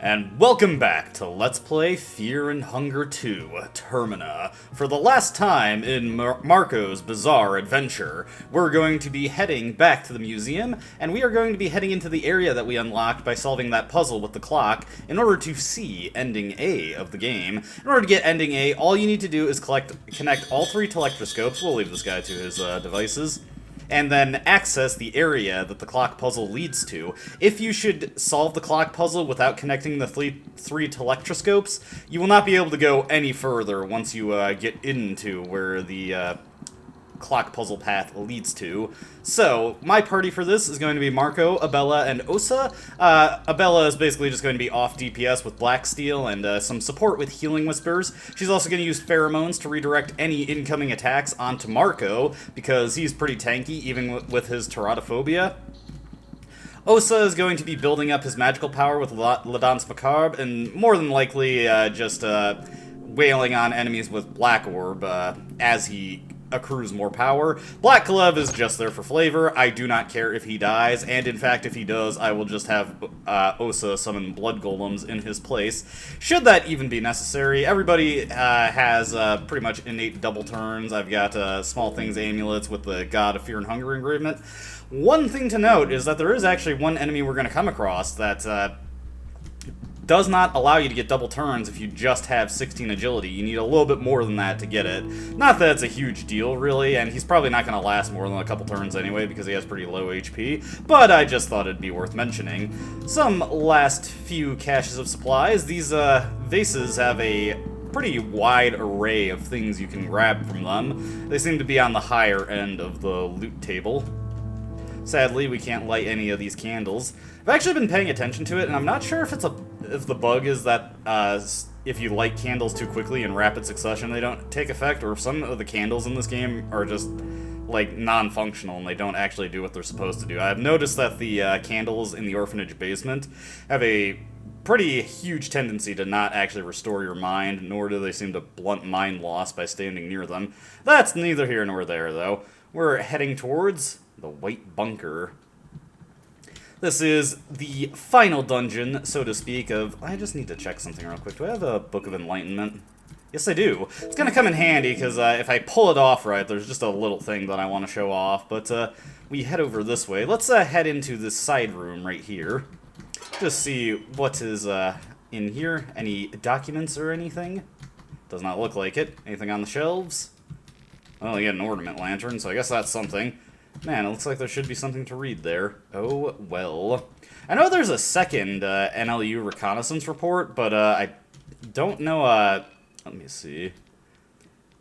And welcome back to Let's Play Fear and Hunger 2, Termina. For the last time in Marco's bizarre adventure, we're going to be heading back to the museum, and we are going to be heading into the area that we unlocked by solving that puzzle with the clock in order to see Ending A of the game. In order to get Ending A, all you need to do is connect all three telectroscopes. We'll leave this guy to his devices. And then access the area that the clock puzzle leads to. If you should solve the clock puzzle without connecting the three telectroscopes, you will not be able to go any further once you get into where the clock puzzle path leads to. So, my party for this is going to be Marcoh, Abella, and Osa. Abella is basically just going to be off DPS with Black Steel and some support with Healing Whispers. She's also going to use Pheromones to redirect any incoming attacks onto Marcoh, because he's pretty tanky, even with his Teratophobia. Osa is going to be building up his magical power with La Danse Macabre, and more than likely just wailing on enemies with Black Orb as he accrues more power. Black Glove is just there for flavor. I do not care if he dies, and in fact, if he does, I will just have Osa summon Blood Golems in his place, should that even be necessary. Everybody has pretty much innate double turns. I've got Small Things Amulets with the God of Fear and Hunger engravement. One thing to note is that there is actually one enemy we're going to come across that does not allow you to get double turns if you just have 16 agility. You need a little bit more than that to get it. Not that it's a huge deal, really, and he's probably not going to last more than a couple turns anyway because he has pretty low HP, but I just thought it'd be worth mentioning. Some last few caches of supplies. These vases have a pretty wide array of things you can grab from them. They seem to be on the higher end of the loot table. Sadly, we can't light any of these candles. I've actually been paying attention to it, and I'm not sure if the bug is that if you light candles too quickly in rapid succession, they don't take effect, or if some of the candles in this game are just like non-functional and they don't actually do what they're supposed to do. I've noticed that the candles in the orphanage basement have a pretty huge tendency to not actually restore your mind, nor do they seem to blunt mind loss by standing near them. That's neither here nor there, though. We're heading towards the White Bunker. This is the final dungeon, so to speak, of... I just need to check something real quick. Do I have a Book of Enlightenment? Yes, I do. It's gonna come in handy, because if I pull it off right, there's just a little thing that I want to show off. But we head over this way. Let's head into this side room right here. Just see what is in here. Any documents or anything? Does not look like it. Anything on the shelves? Well, you get an ornament lantern, so I guess that's something. Man, it looks like there should be something to read there. Oh, well. I know there's a second NLU reconnaissance report, but I don't know, let me see.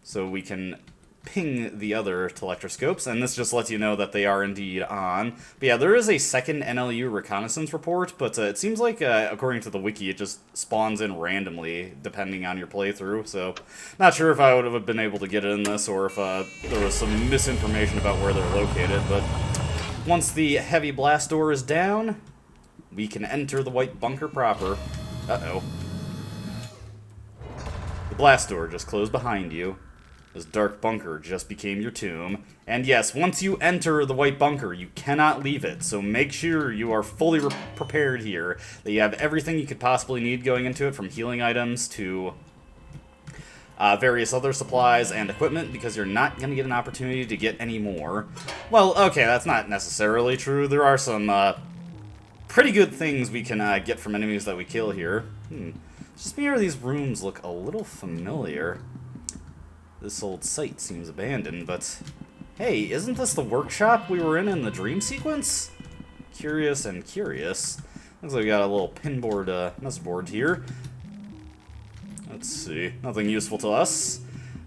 So we can ping the other telectroscopes, and this just lets you know that they are indeed on. But yeah, there is a second NLU reconnaissance report, but it seems like, according to the wiki, it just spawns in randomly, depending on your playthrough, so not sure if I would have been able to get it in this, or if there was some misinformation about where they're located, but once the heavy blast door is down, we can enter the White Bunker proper. Uh-oh. The blast door just closed behind you. This dark bunker just became your tomb. And yes, once you enter the White Bunker, you cannot leave it, so make sure you are fully prepared here, that you have everything you could possibly need going into it, from healing items to various other supplies and equipment, because you're not going to get an opportunity to get any more. Well, okay, that's not necessarily true. There are some pretty good things we can get from enemies that we kill here. Just me or these rooms look a little familiar. This old site seems abandoned, but hey, isn't this the workshop we were in the dream sequence? Curious and curious. Looks like we got a little pinboard mess board here. Let's see, nothing useful to us.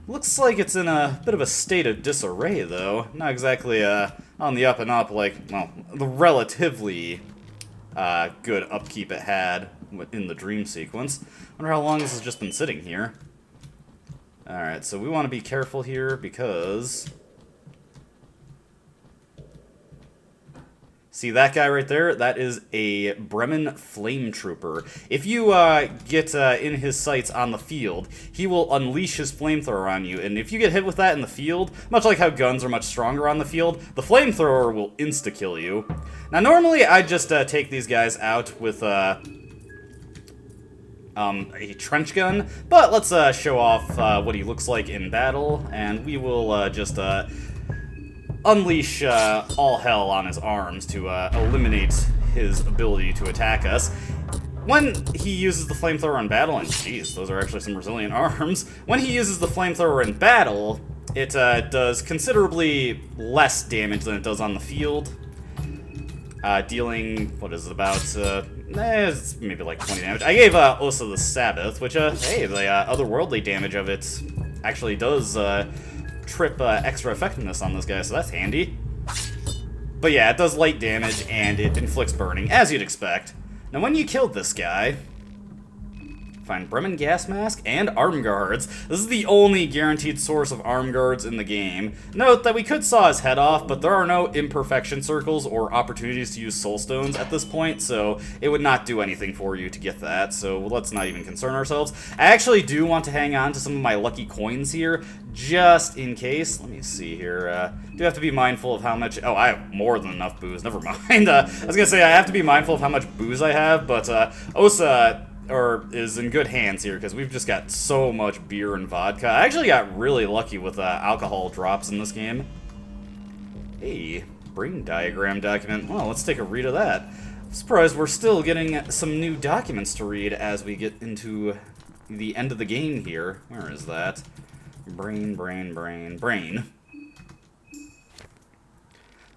Looks like it's in a bit of a state of disarray, though. Not exactly on the up and up like, well, the relatively good upkeep it had in the dream sequence. Wonder how long this has just been sitting here. Alright, so we want to be careful here because... See that guy right there? That is a Bremen Flame Trooper. If you get in his sights on the field, he will unleash his flamethrower on you, and if you get hit with that in the field, much like how guns are much stronger on the field, the flamethrower will insta-kill you. Now normally I'd just take these guys out with a trench gun, but let's show off what he looks like in battle, and we will just unleash all hell on his arms to eliminate his ability to attack us. When he uses the flamethrower in battle, and jeez, those are actually some resilient arms, when he uses the flamethrower in battle, it does considerably less damage than it does on the field, dealing, what is it, about, it's maybe like 20 damage. I gave Osa the Sabbath, which, hey, the otherworldly damage of it actually does trip extra effectiveness on this guy, so that's handy. But yeah, it does light damage, and it inflicts burning, as you'd expect. Now, when you killed this guy, find Bremen gas mask and arm guards. This is the only guaranteed source of arm guards in the game. Note that we could saw his head off, but there are no imperfection circles or opportunities to use soul stones at this point, so it would not do anything for you to get that, so let's not even concern ourselves. I actually do want to hang on to some of my lucky coins here, just in case. Let me see here. Do have to be mindful of how much... Oh, I have more than enough booze. Never mind. I was gonna say I have to be mindful of how much booze I have, but Osa is in good hands here, because we've just got so much beer and vodka. I actually got really lucky with alcohol drops in this game. Hey, brain diagram document. Well, let's take a read of that. I'm surprised we're still getting some new documents to read as we get into the end of the game here. Where is that? Brain.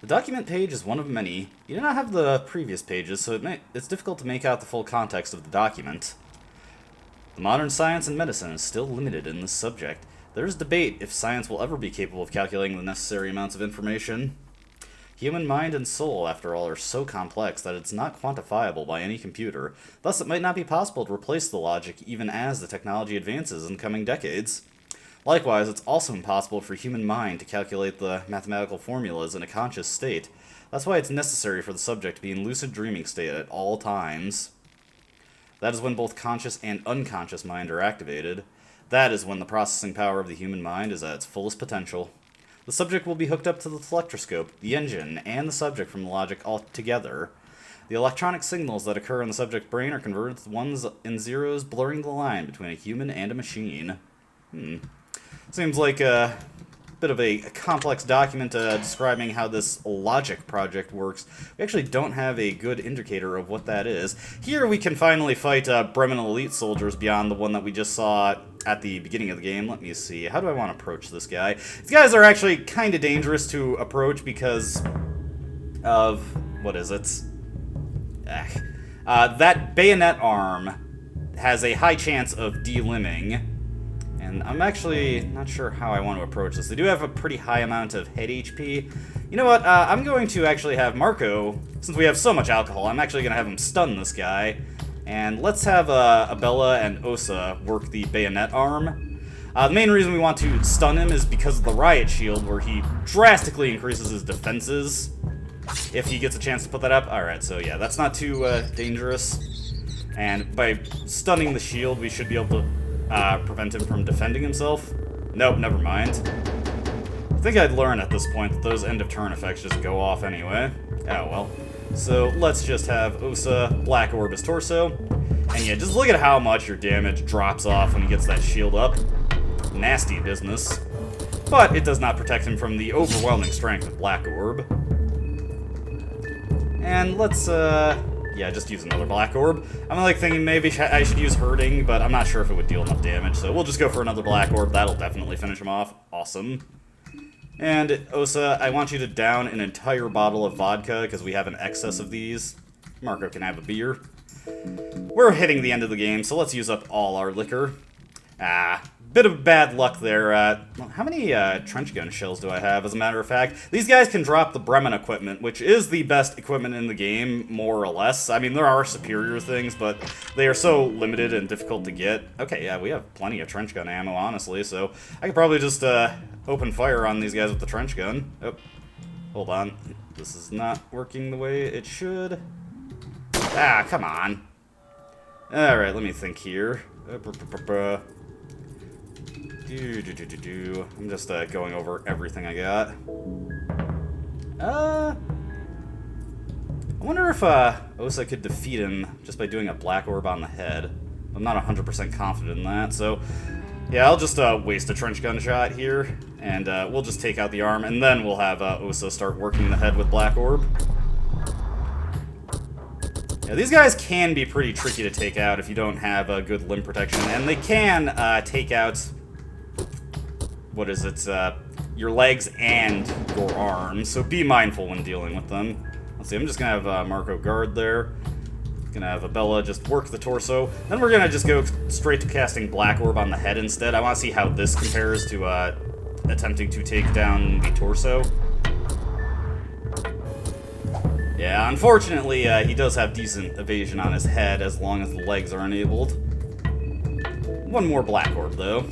The document page is one of many. You do not have the previous pages, so it's difficult to make out the full context of the document. The modern science and medicine is still limited in this subject. There is debate if science will ever be capable of calculating the necessary amounts of information. Human mind and soul, after all, are so complex that it's not quantifiable by any computer. Thus, it might not be possible to replace the logic even as the technology advances in coming decades. Likewise, it's also impossible for human mind to calculate the mathematical formulas in a conscious state. That's why it's necessary for the subject to be in lucid dreaming state at all times. That is when both conscious and unconscious mind are activated. That is when the processing power of the human mind is at its fullest potential. The subject will be hooked up to the electroscope, the engine, and the subject from the logic all together. The electronic signals that occur in the subject's brain are converted to ones and zeros, blurring the line between a human and a machine. Seems like a bit of a complex document describing how this logic project works. We actually don't have a good indicator of what that is. Here we can finally fight Bremen elite soldiers beyond the one that we just saw at the beginning of the game. Let me see. How do I want to approach this guy? These guys are actually kind of dangerous to approach because of... what is it? That bayonet arm has a high chance of delimbing. And I'm actually not sure how I want to approach this. They do have a pretty high amount of head HP. You know what? I'm going to actually have Marcoh, since we have so much alcohol, I'm actually going to have him stun this guy. And let's have Abella and Osa work the bayonet arm. The main reason we want to stun him is because of the riot shield, where he drastically increases his defenses if he gets a chance to put that up. Alright, so yeah, that's not too dangerous. And by stunning the shield, we should be able to prevent him from defending himself. Nope, never mind. I think I'd learn at this point that those end-of-turn effects just go off anyway. Oh, well. So let's just have Osa Black Orb his torso. And yeah, just look at how much your damage drops off when he gets that shield up. Nasty business. But it does not protect him from the overwhelming strength of Black Orb. And let's, yeah, just use another Black Orb. I'm like thinking maybe I should use Hurting, but I'm not sure if it would deal enough damage, so we'll just go for another Black Orb. That'll definitely finish him off. Awesome. And, Osa, I want you to down an entire bottle of vodka, because we have an excess of these. Marcoh can have a beer. We're hitting the end of the game, so let's use up all our liquor. Bit of bad luck there. How many trench gun shells do I have, as a matter of fact? These guys can drop the Bremen equipment, which is the best equipment in the game, more or less. I mean, there are superior things, but they are so limited and difficult to get. Okay, yeah, we have plenty of trench gun ammo, honestly, so I could probably just open fire on these guys with the trench gun. Oh, hold on. This is not working the way it should. Come on. Alright, let me think here. I'm just going over everything I got. I wonder if Osa could defeat him just by doing a Black Orb on the head. I'm not 100% confident in that, so... Yeah, I'll just waste a trench gun shot here, and we'll just take out the arm, and then we'll have Osa start working the head with Black Orb. Yeah, these guys can be pretty tricky to take out if you don't have good limb protection, and they can take out... What is it? Your legs and your arms, so be mindful when dealing with them. Let's see, I'm just gonna have Marcoh guard there. Gonna have Abella just work the torso. Then we're gonna just go straight to casting Black Orb on the head instead. I want to see how this compares to attempting to take down the torso. Yeah, unfortunately, he does have decent evasion on his head as long as the legs are enabled. One more Black Orb, though.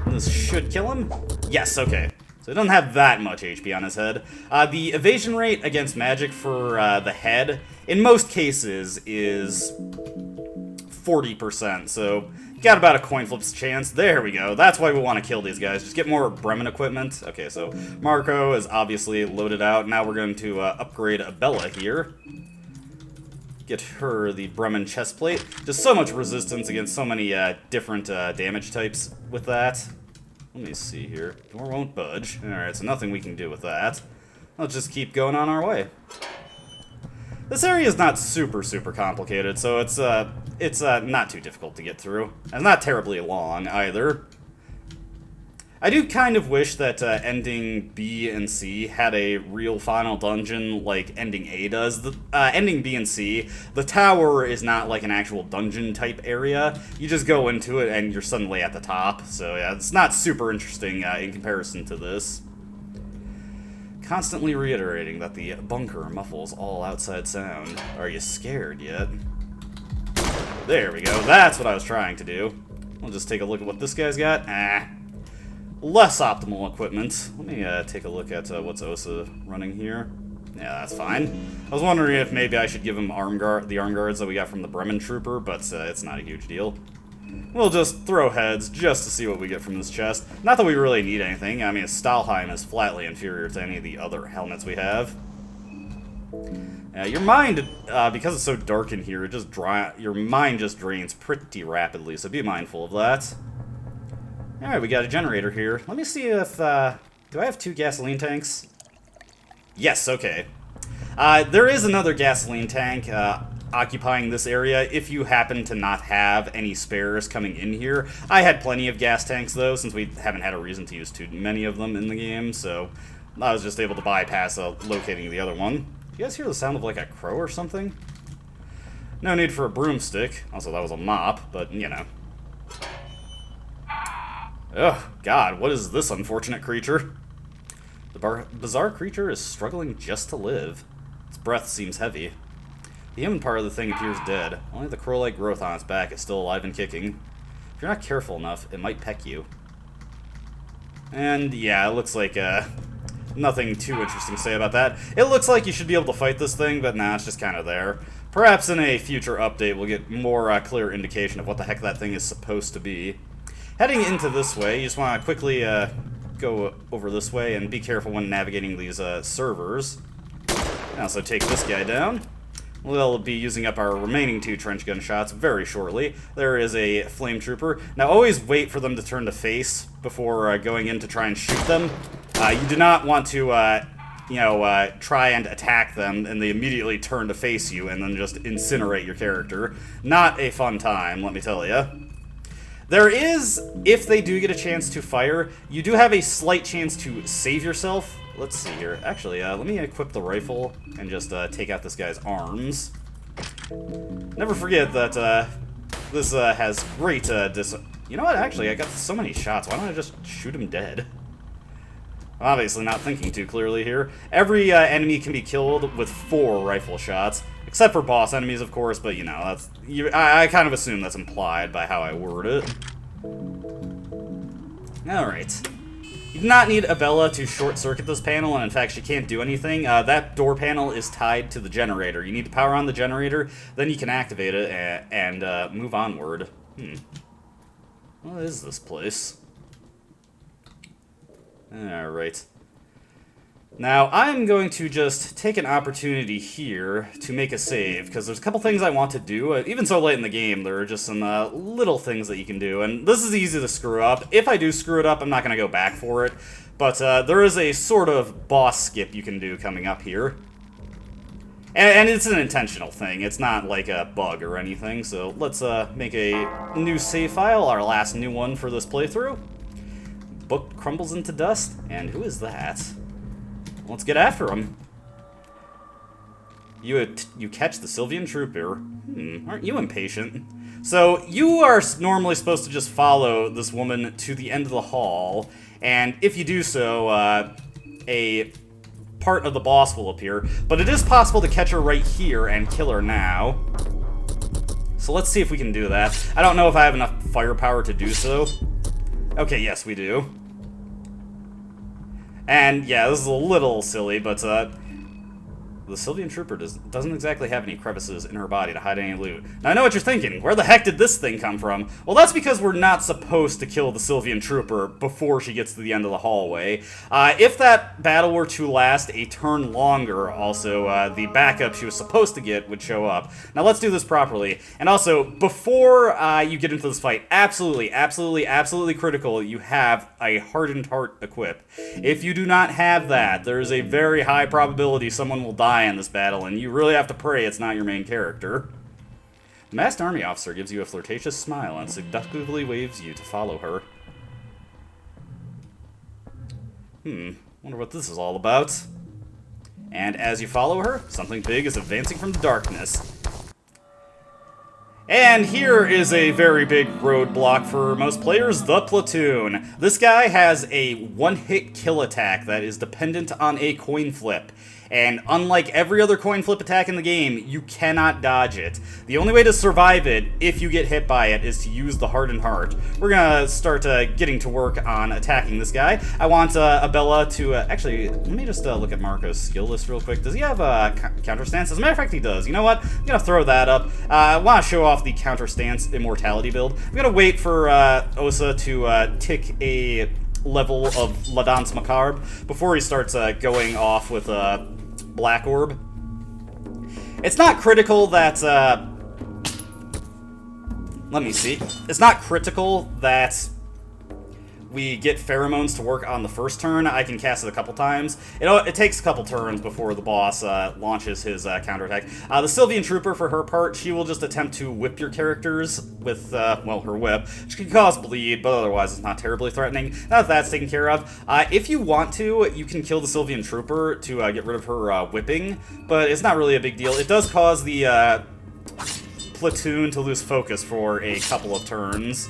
This should kill him. Yes, okay. So he doesn't have that much HP on his head. The evasion rate against magic for the head, in most cases, is 40%. So you got about a coin flip's chance. There we go. That's why we want to kill these guys. Just get more Bremen equipment. Okay, so Marcoh is obviously loaded out. Now we're going to upgrade Abella here. Get her the Bremen chestplate. Just so much resistance against so many different damage types with that. Let me see here. Door won't budge. Alright, so nothing we can do with that. Let's just keep going on our way. This area is not super complicated, so it's not too difficult to get through. And not terribly long, either. I do kind of wish that ending B and C had a real final dungeon like ending A does. Ending B and C, the tower is not like an actual dungeon type area. You just go into it and you're suddenly at the top. So yeah, it's not super interesting in comparison to this. Constantly reiterating that the bunker muffles all outside sound. Are you scared yet? There we go. That's what I was trying to do. We'll just take a look at what this guy's got. Less optimal equipment. Let me take a look at what's Osa running here. Yeah, that's fine. I was wondering if maybe I should give him the arm guards that we got from the Bremen Trooper, but it's not a huge deal. We'll just throw heads just to see what we get from this chest. Not that we really need anything. I mean, Stahlheim is flatly inferior to any of the other helmets we have. Your mind, because it's so dark in here, your mind just drains pretty rapidly, so be mindful of that. Alright, we got a generator here. Let me see if, do I have 2 gasoline tanks? Yes, okay. There is another gasoline tank occupying this area if you happen to not have any spares coming in here. I had plenty of gas tanks, though, since we haven't had a reason to use too many of them in the game, so I was just able to bypass locating the other one. You guys hear the sound of, like, a crow or something? No need for a broomstick. Also, that was a mop, but, you know. Oh, God, what is this unfortunate creature? The bizarre creature is struggling just to live. Its breath seems heavy. The human part of the thing appears dead. Only the crow-like growth on its back is still alive and kicking. If you're not careful enough, it might peck you. And, yeah, it looks like, nothing too interesting to say about that. It looks like you should be able to fight this thing, but nah, it's just kind of there. Perhaps in a future update we'll get more clear indication of what the heck that thing is supposed to be. Heading into this way, you just want to quickly go over this way and be careful when navigating these servers. And also take this guy down. We'll be using up our remaining 2 trench gun shots very shortly. There is a flame trooper. Now always wait for them to turn to face before going in to try and shoot them. You do not want to, try and attack them and they immediately turn to face you and then just incinerate your character. Not a fun time, let me tell you. There is, if they do get a chance to fire, you do have a slight chance to save yourself. Let's see here. Actually, let me equip the rifle and just take out this guy's arms. Never forget that this has great You know what? Actually, I got so many shots. Why don't I just shoot him dead? Obviously not thinking too clearly here. Every enemy can be killed with 4 rifle shots. Except for boss enemies, of course, but, you know, I kind of assume that's implied by how I word it. Alright. You do not need Abella to short-circuit this panel, and in fact, she can't do anything. That door panel is tied to the generator. You need to power on the generator, then you can activate it and move onward. What is this place? Alright. Now, I'm going to just take an opportunity here to make a save, because there's a couple things I want to do. Even so late in the game, there are just some little things that you can do, and this is easy to screw up. If I do screw it up, I'm not going to go back for it, but there is a sort of boss skip you can do coming up here. And it's an intentional thing, it's not like a bug or anything, so let's make a new save file, our last new one for this playthrough. Book crumbles into dust, and who is that? Let's get after him. You catch the Sylvian Trooper. Aren't you impatient? So, you are normally supposed to just follow this woman to the end of the hall, and if you do so, a part of the boss will appear, but it is possible to catch her right here and kill her now. So let's see if we can do that. I don't know if I have enough firepower to do so. Okay, yes, we do. And yeah, this is a little silly, but the Sylvian Trooper doesn't exactly have any crevices in her body to hide any loot. Now I know what you're thinking, where the heck did this thing come from? Well, that's because we're not supposed to kill the Sylvian Trooper before she gets to the end of the hallway. If that battle were to last a turn longer, also, the backup she was supposed to get would show up. Now let's do this properly. And also, before you get into this fight, absolutely critical you have a Hardened Heart equip. If you do not have that, there is a very high probability someone will die in this battle, and you really have to pray it's not your main character. The masked army officer gives you a flirtatious smile and seductively waves you to follow her. Wonder what this is all about. And as you follow her, something big is advancing from the darkness. And here is a very big roadblock for most players, the Platoon. This guy has a one-hit kill attack that is dependent on a coin flip. And unlike every other coin flip attack in the game, you cannot dodge it. The only way to survive it, if you get hit by it, is to use the Hardened Heart. We're gonna start getting to work on attacking this guy. I want Abella to... actually, let me just look at Marco's skill list real quick. Does he have a counter stance? As a matter of fact, he does. You know what? I'm gonna throw that up. I want to show off the counter stance immortality build. I'm gonna wait for Osa to tick a level of La Danse Macabre before he starts going off with Black Orb. It's not critical that let me see. It's not critical that we get pheromones to work on the first turn. I can cast it a couple times. It takes a couple turns before the boss launches his counterattack. The Sylvian Trooper, for her part, she will just attempt to whip your characters with, well, her whip. She can cause bleed, but otherwise it's not terribly threatening. Now that that's taken care of, if you want to, you can kill the Sylvian Trooper to get rid of her whipping, but it's not really a big deal. It does cause the Platoon to lose focus for a couple of turns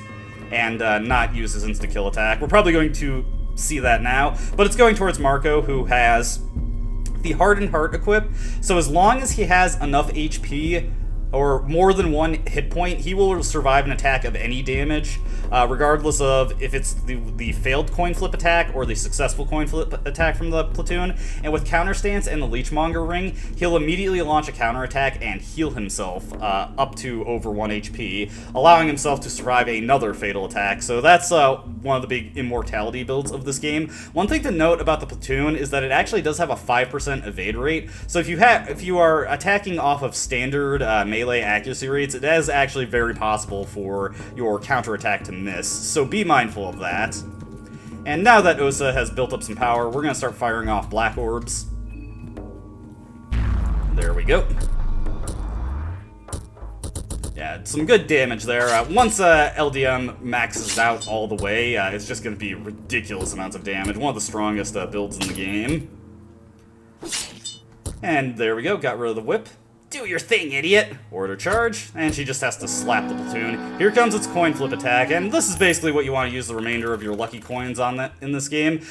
and not use his insta-kill attack. We're probably going to see that now, but it's going towards Marcoh, who has the Hardened Heart equip, so as long as he has enough HP, or more than one hit point, he will survive an attack of any damage, regardless of if it's the failed coin flip attack or the successful coin flip attack from the Platoon. And with counter stance and the Leechmonger ring, he'll immediately launch a counterattack and heal himself up to over 1 HP, allowing himself to survive another fatal attack. So that's one of the big immortality builds of this game. One thing to note about the Platoon is that it actually does have a 5% evade rate. So if you are attacking off of standard melee accuracy rates, it is actually very possible for your counterattack to miss, so be mindful of that. And now that Osa has built up some power, we're going to start firing off Black Orbs. There we go. Yeah, some good damage there. Once LDM maxes out all the way, it's just going to be ridiculous amounts of damage. One of the strongest builds in the game. And there we go, got rid of the whip. Do your thing, idiot! Order charge, and she just has to slap the Platoon. Here comes its coin flip attack, and this is basically what you want to use the remainder of your lucky coins on in this game.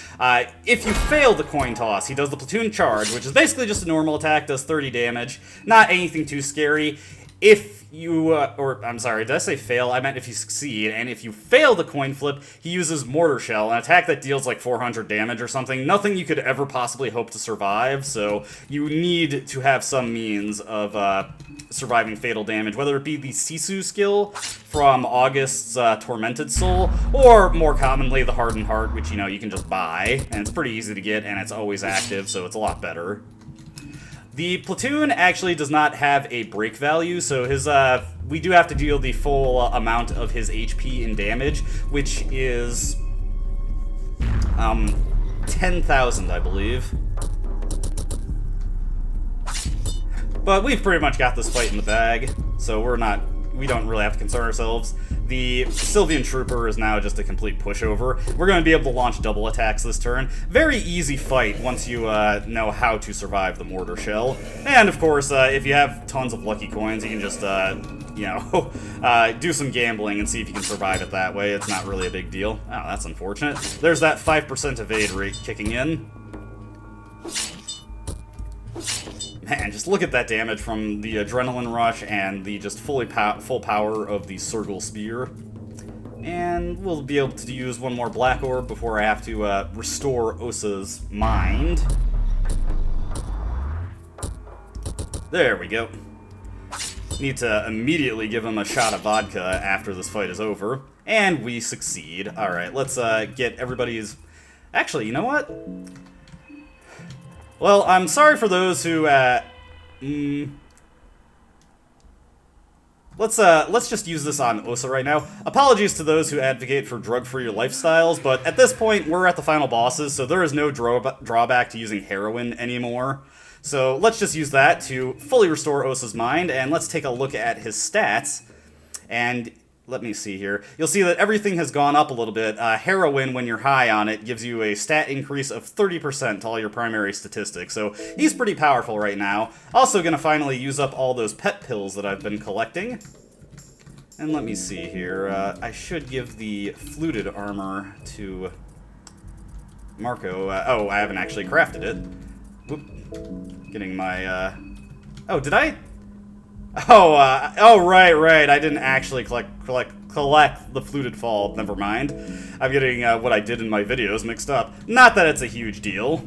If you fail the coin toss, he does the Platoon charge, which is basically just a normal attack, does 30 damage. Not anything too scary. If you, or I'm sorry, did I say fail? I meant if you succeed, and if you fail the coin flip, he uses Mortar Shell, an attack that deals like 400 damage or something. Nothing you could ever possibly hope to survive, so you need to have some means of surviving fatal damage, whether it be the Sisu skill from August's Tormented Soul, or more commonly the Hardened Heart, which, you know, you can just buy, and it's pretty easy to get, and it's always active, so it's a lot better. The Platoon actually does not have a break value, so his we do have to deal the full amount of his HP in damage, which is 10,000, I believe. But we've pretty much got this fight in the bag, so we don't really have to concern ourselves. The Sylvian Trooper is now just a complete pushover. We're going to be able to launch double attacks this turn. Very easy fight once you know how to survive the Mortar Shell. And of course, if you have tons of lucky coins, you can just, you know, do some gambling and see if you can survive it that way. It's not really a big deal. Oh, that's unfortunate. There's that 5% evade rate kicking in. Man, just look at that damage from the Adrenaline Rush and the just full power of the Sergal Spear. And we'll be able to use one more Black Orb before I have to restore Osa's mind. There we go. Need to immediately give him a shot of vodka after this fight is over. And we succeed. Alright, let's get everybody's... Actually, you know what? Well, I'm sorry for those who, let's just use this on Osa right now. Apologies to those who advocate for drug-free lifestyles, but at this point, we're at the final bosses, so there is no drawback to using heroin anymore. So let's just use that to fully restore Osa's mind, and let's take a look at his stats. And... let me see here. You'll see that everything has gone up a little bit. Heroin, when you're high on it, gives you a stat increase of 30% to all your primary statistics, so he's pretty powerful right now. Also gonna finally use up all those pet pills that I've been collecting. And let me see here. I should give the fluted armor to Marcoh. Oh, I haven't actually crafted it. Whoop. Getting my, Oh, did I? Oh, right. I didn't actually collect the fluted fall. Never mind. I'm getting what I did in my videos mixed up. Not that it's a huge deal.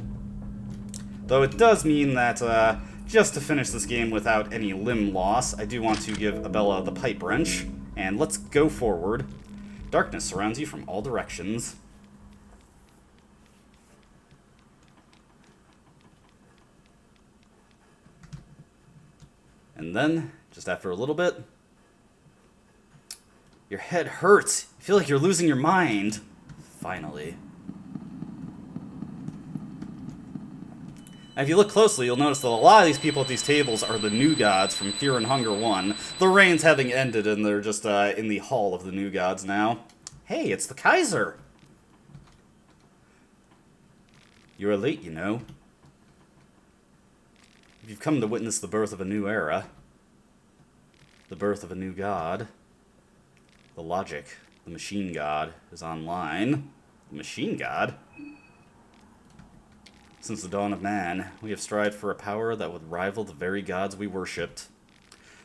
Though it does mean that, just to finish this game without any limb loss, I do want to give Abella the pipe wrench. And let's go forward. Darkness surrounds you from all directions. And then, just after a little bit, your head hurts. You feel like you're losing your mind. Finally. And if you look closely, you'll notice that a lot of these people at these tables are the new gods from Fear and Hunger 1. The reigns having ended, and they're just in the Hall of the New Gods now. Hey, it's the Kaiser! You're late, you know. You've come to witness the birth of a new era. The birth of a new god. The logic, the machine god, is online. The machine god? Since the dawn of man, we have strived for a power that would rival the very gods we worshipped.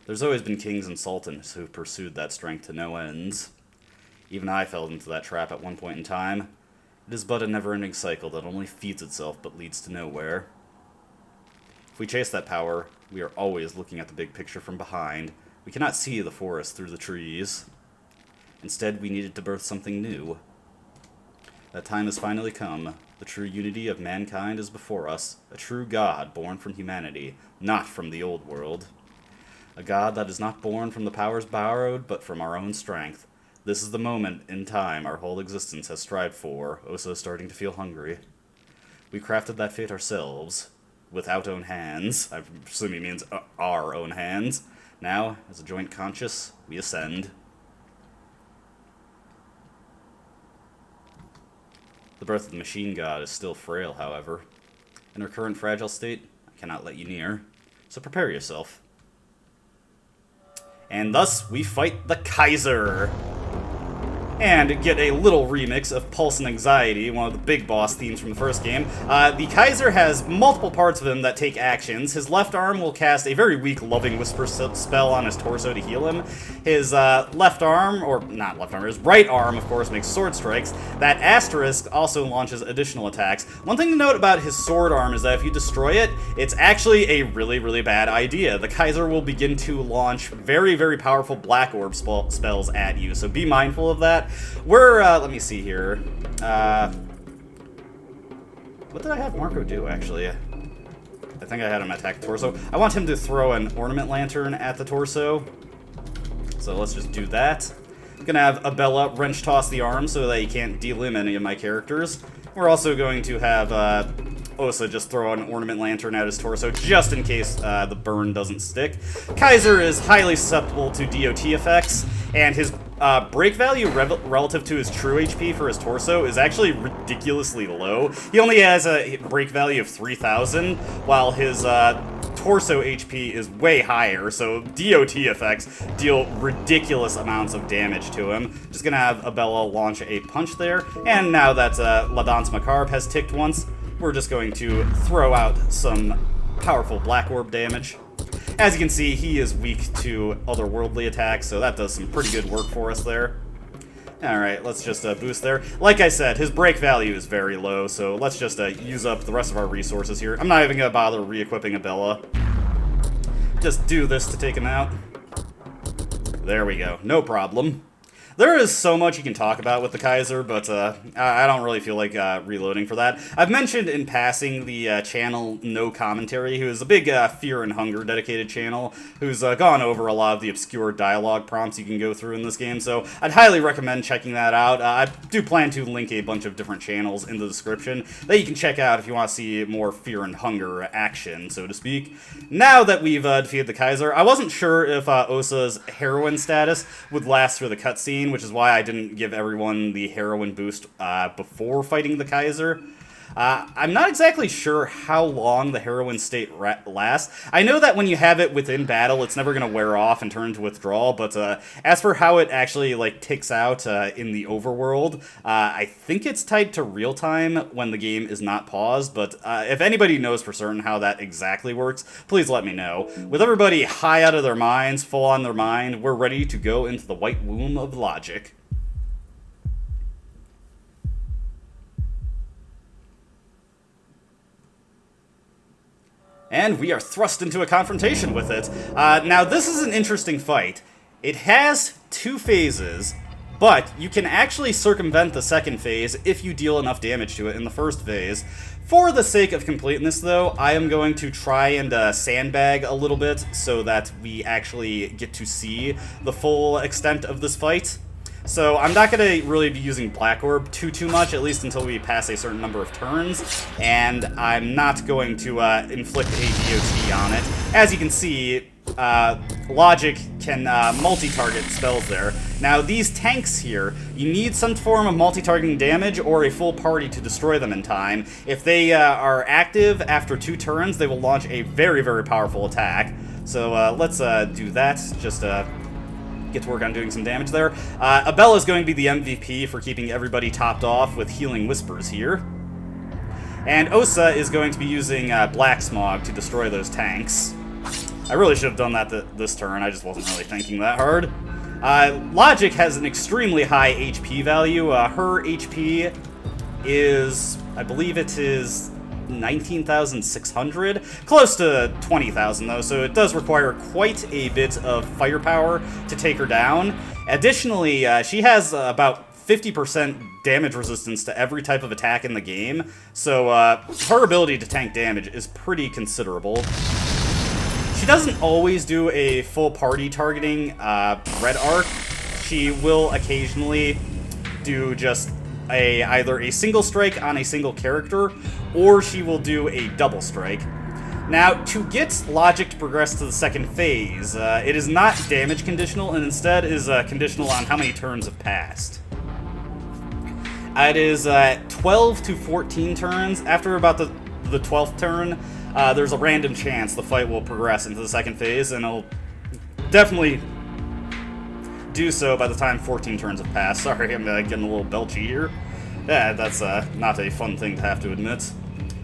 There's always been kings and sultans who pursued that strength to no ends. Even I fell into that trap at one point in time. It is but a never-ending cycle that only feeds itself but leads to nowhere. If we chase that power, we are always looking at the big picture from behind. We cannot see the forest through the trees. Instead, we needed to birth something new. That time has finally come. The true unity of mankind is before us. A true God born from humanity, not from the old world. A God that is not born from the powers borrowed, but from our own strength. This is the moment in time our whole existence has strived for. Osa starting to feel hungry. We crafted that fate ourselves. With our own hands. I assume he means our own hands. Now, as a joint conscious, we ascend. The birth of the machine god is still frail, however. In her current fragile state, I cannot let you near. So prepare yourself. And thus, we fight the Kaiser! and get a little remix of Pulse and Anxiety, one of the big boss themes from the first game. The Kaiser has multiple parts of him that take actions. His left arm will cast a very weak Loving Whisper spell on his torso to heal him. His left arm, or not left arm, his right arm, of course, makes sword strikes. That asterisk also launches additional attacks. One thing to note about his sword arm is that if you destroy it, it's actually a really, really bad idea. The Kaiser will begin to launch very, very powerful Black Orb spells at you, so be mindful of that. Let me see here. What did I have Marcoh do, actually? I think I had him attack the torso. I want him to throw an Ornament Lantern at the torso. So let's just do that. I'm gonna have Abella wrench toss the arm so that he can't delim any of my characters. We're also going to have Osa just throw an Ornament Lantern at his torso just in case the burn doesn't stick. Kaiser is highly susceptible to DOT effects, and his break value relative to his true HP for his torso is actually ridiculously low. He only has a break value of 3,000, while his torso HP is way higher, so DOT effects deal ridiculous amounts of damage to him. Just gonna have Abella launch a punch there, and now that La Danse Macabre has ticked once, we're just going to throw out some powerful Black Orb damage. As you can see, he is weak to otherworldly attacks, so that does some pretty good work for us there. Alright, let's just boost there. Like I said, his break value is very low, so let's just use up the rest of our resources here. I'm not even going to bother re-equipping Abella. Just do this to take him out. There we go, no problem. There is so much you can talk about with the Kaiser, but I don't really feel like reloading for that. I've mentioned in passing the channel No Commentary, who is a big Fear and Hunger dedicated channel, who's gone over a lot of the obscure dialogue prompts you can go through in this game, so I'd highly recommend checking that out. I do plan to link a bunch of different channels in the description that you can check out if you want to see more Fear and Hunger action, so to speak. Now that we've defeated the Kaiser, I wasn't sure if Osa's heroine status would last through the cutscene, which is why I didn't give everyone the heroine boost before fighting the Kaiser. I'm not exactly sure how long the heroine state lasts. I know that when you have it within battle, it's never going to wear off and turn into withdrawal, but as for how it actually ticks out in the overworld, I think it's tied to real time when the game is not paused, but if anybody knows for certain how that exactly works, please let me know. With everybody high out of their minds, full on their mind, we're ready to go into the white womb of logic. And we are thrust into a confrontation with it. Now, this is an interesting fight. It has 2 phases, but you can actually circumvent the second phase if you deal enough damage to it in the first phase. For the sake of completeness, though, I am going to try and sandbag a little bit so that we actually get to see the full extent of this fight. So I'm not going to really be using Black Orb too much, at least until we pass a certain number of turns, and I'm not going to inflict a DOT on it. As you can see, Logic can multi-target spells there. Now, these tanks here, you need some form of multi-targeting damage or a full party to destroy them in time. If they are active after 2 turns, they will launch a very, very powerful attack. So let's do that, just get to work on doing some damage there. Abella is going to be the MVP for keeping everybody topped off with Healing Whispers here. And Osa is going to be using Black Smog to destroy those tanks. I really should have done that this turn, I just wasn't really thinking that hard. Logic has an extremely high HP value. Her HP is, I believe it is 19,600, close to 20,000 though, so it does require quite a bit of firepower to take her down. Additionally, she has about 50% damage resistance to every type of attack in the game, so her ability to tank damage is pretty considerable. She doesn't always do a full party targeting red arc. She will occasionally do just either a single strike on a single character, or she will do a double strike. Now, to get Logic to progress to the second phase, it is not damage conditional, and instead is conditional on how many turns have passed. It is 12 to 14 turns. After about the 12th turn, there's a random chance the fight will progress into the second phase, and it'll definitely do so by the time 14 turns have passed. Sorry, I'm getting a little belchy here. Yeah, that's not a fun thing to have to admit.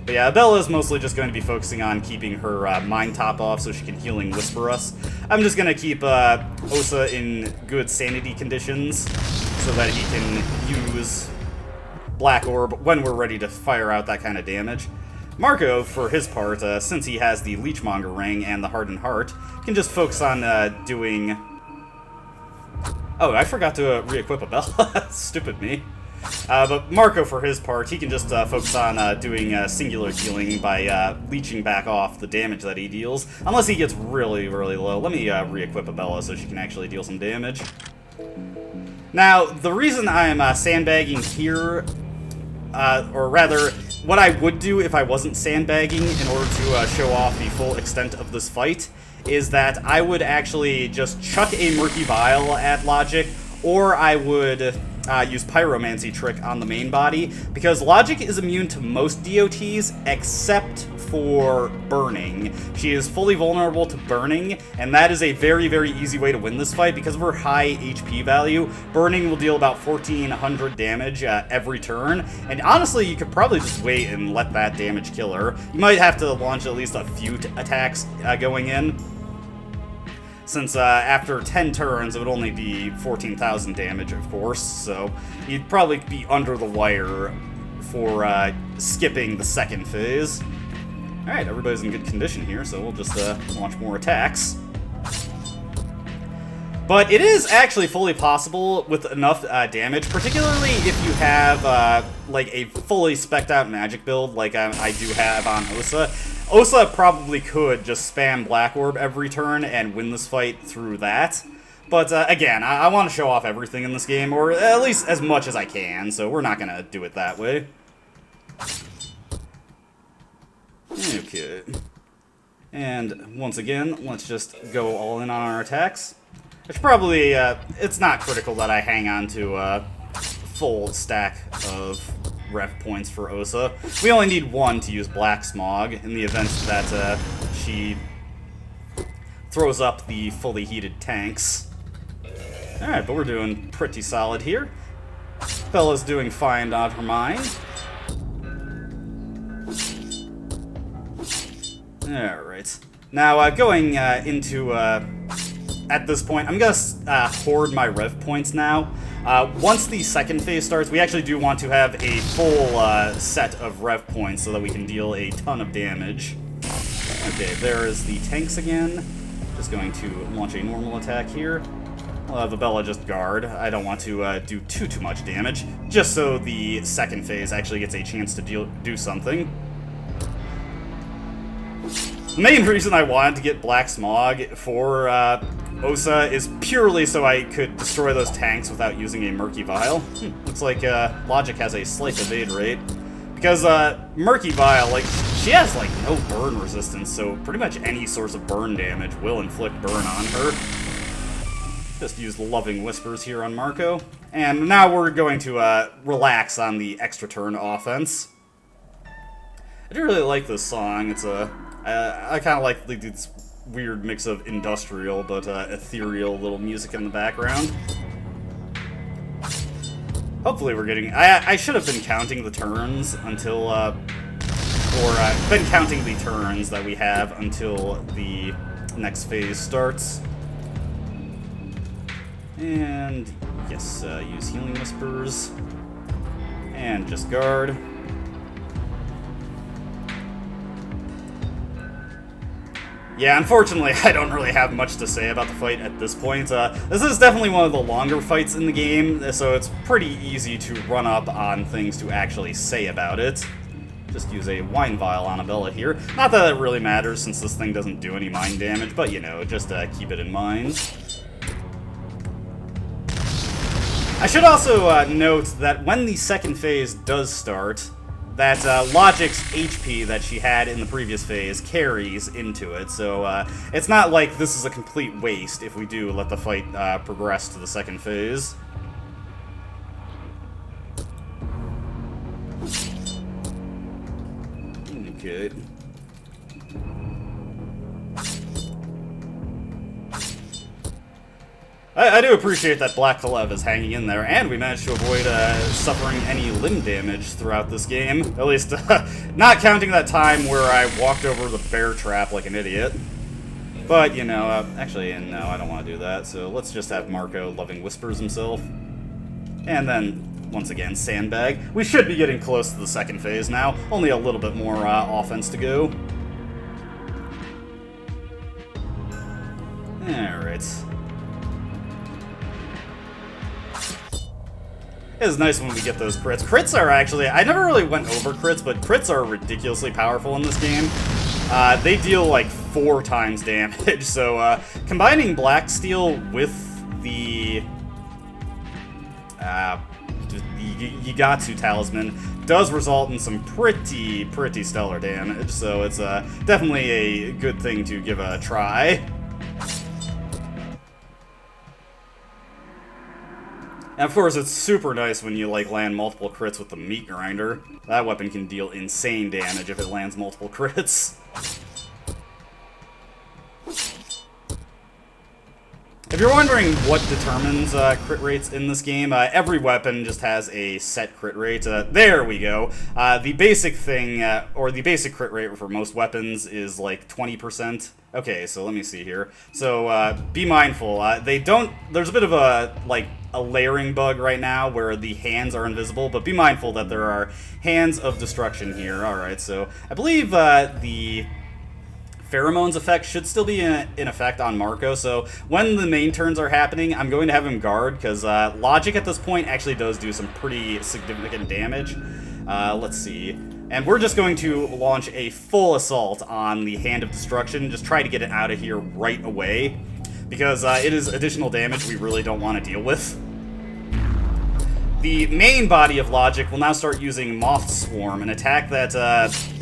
But yeah, Abella is mostly just going to be focusing on keeping her mind top off so she can Healing Whisper us. I'm just going to keep Osa in good sanity conditions so that he can use Black Orb when we're ready to fire out that kind of damage. Marcoh, for his part, since he has the Leechmonger Ring and the Hardened Heart, can just focus on doing... Oh, I forgot to re-equip Abella. Stupid me. But Marcoh, for his part, he can just focus on doing singular healing by leeching back off the damage that he deals, unless he gets really, really low. Let me re-equip Abella so she can actually deal some damage. Now, the reason I'm sandbagging here, or rather, what I would do if I wasn't sandbagging in order to show off the full extent of this fight, is that I would actually just chuck a Murky Vial at Logic, or I would use Pyromancy Trick on the main body, because Logic is immune to most DOTs except for Burning. She is fully vulnerable to Burning, and that is a very, very easy way to win this fight because of her high HP value. Burning will deal about 1400 damage every turn, and honestly, you could probably just wait and let that damage kill her. You might have to launch at least a few attacks going in, since after 10 turns, it would only be 14,000 damage, of course, so you'd probably be under the wire for skipping the second phase. Alright, everybody's in good condition here, so we'll just launch more attacks. But it is actually fully possible with enough damage, particularly if you have like a fully spec'd out magic build like I do have on Osa. Osa probably could just spam Black Orb every turn and win this fight through that. But again, I want to show off everything in this game, or at least as much as I can, so we're not going to do it that way. Okay. And once again, let's just go all in on our attacks. Which probably, it's not critical that I hang on to a full stack of ref points for Osa. We only need one to use Black Smog in the event that she throws up the fully heated tanks. Alright, but we're doing pretty solid here. Bella's doing fine on her mind. Alright. Now, going into... at this point, I'm going to hoard my rev points now. Once the second phase starts, we actually do want to have a full set of rev points so that we can deal a ton of damage. Okay, there is the tanks again. Just going to launch a normal attack here. I'll have Abella just guard. I don't want to do too much damage, just so the second phase actually gets a chance to do something. The main reason I wanted to get Black Smog for Osa is purely so I could destroy those tanks without using a Murky Vial. Looks like Logic has a slight evade rate. Because Murky Vial, like, she has like no burn resistance, so pretty much any source of burn damage will inflict burn on her. Just use Loving Whispers here on Marcoh. And now we're going to relax on the extra turn offense. I do really like this song. It's I kind of like this weird mix of industrial but ethereal little music in the background. Hopefully we're getting... I should have been counting the turns until... been counting the turns that we have until the next phase starts. And, yes, use Healing Whispers. And just guard. Yeah, unfortunately, I don't really have much to say about the fight at this point. This is definitely one of the longer fights in the game, so it's pretty easy to run up on things to actually say about it. Just use a Wine Vial on Abella here. Not that it really matters, since this thing doesn't do any mind damage, but, you know, just keep it in mind. I should also note that when the second phase does start, that Logic's HP that she had in the previous phase carries into it, so it's not like this is a complete waste if we do let the fight progress to the second phase. Good. I do appreciate that Black Kalev is hanging in there, and we managed to avoid suffering any limb damage throughout this game. At least, not counting that time where I walked over the bear trap like an idiot. But, you know, actually, no, I don't want to do that, so let's just have Marcoh loving whispers himself. And then, once again, sandbag. We should be getting close to the second phase now. Only a little bit more offense to go. Alright. It is nice when we get those crits. Crits are actually, I never really went over crits, but crits are ridiculously powerful in this game. They deal like 4 times damage, so combining Black Steel with the Yigatsu Talisman does result in some pretty stellar damage, so it's definitely a good thing to give a try. And of course, it's super nice when you like land multiple crits with the meat grinder. That weapon can deal insane damage if it lands multiple crits. If you're wondering what determines crit rates in this game, every weapon just has a set crit rate. There we go. The basic thing, or the basic crit rate for most weapons is like 20%. Okay, so let me see here. So be mindful. There's a bit of a layering bug right now where the hands are invisible, but be mindful that there are hands of destruction here. Alright, so I believe the pheromones effect should still be in effect on Marcoh, so when the main turns are happening, I'm going to have him guard, because logic at this point actually does do some pretty significant damage. Let's see. And we're just going to launch a full assault on the Hand of Destruction, just try to get it out of here right away, because it is additional damage we really don't want to deal with. The main body of logic will now start using Moth Swarm, an attack that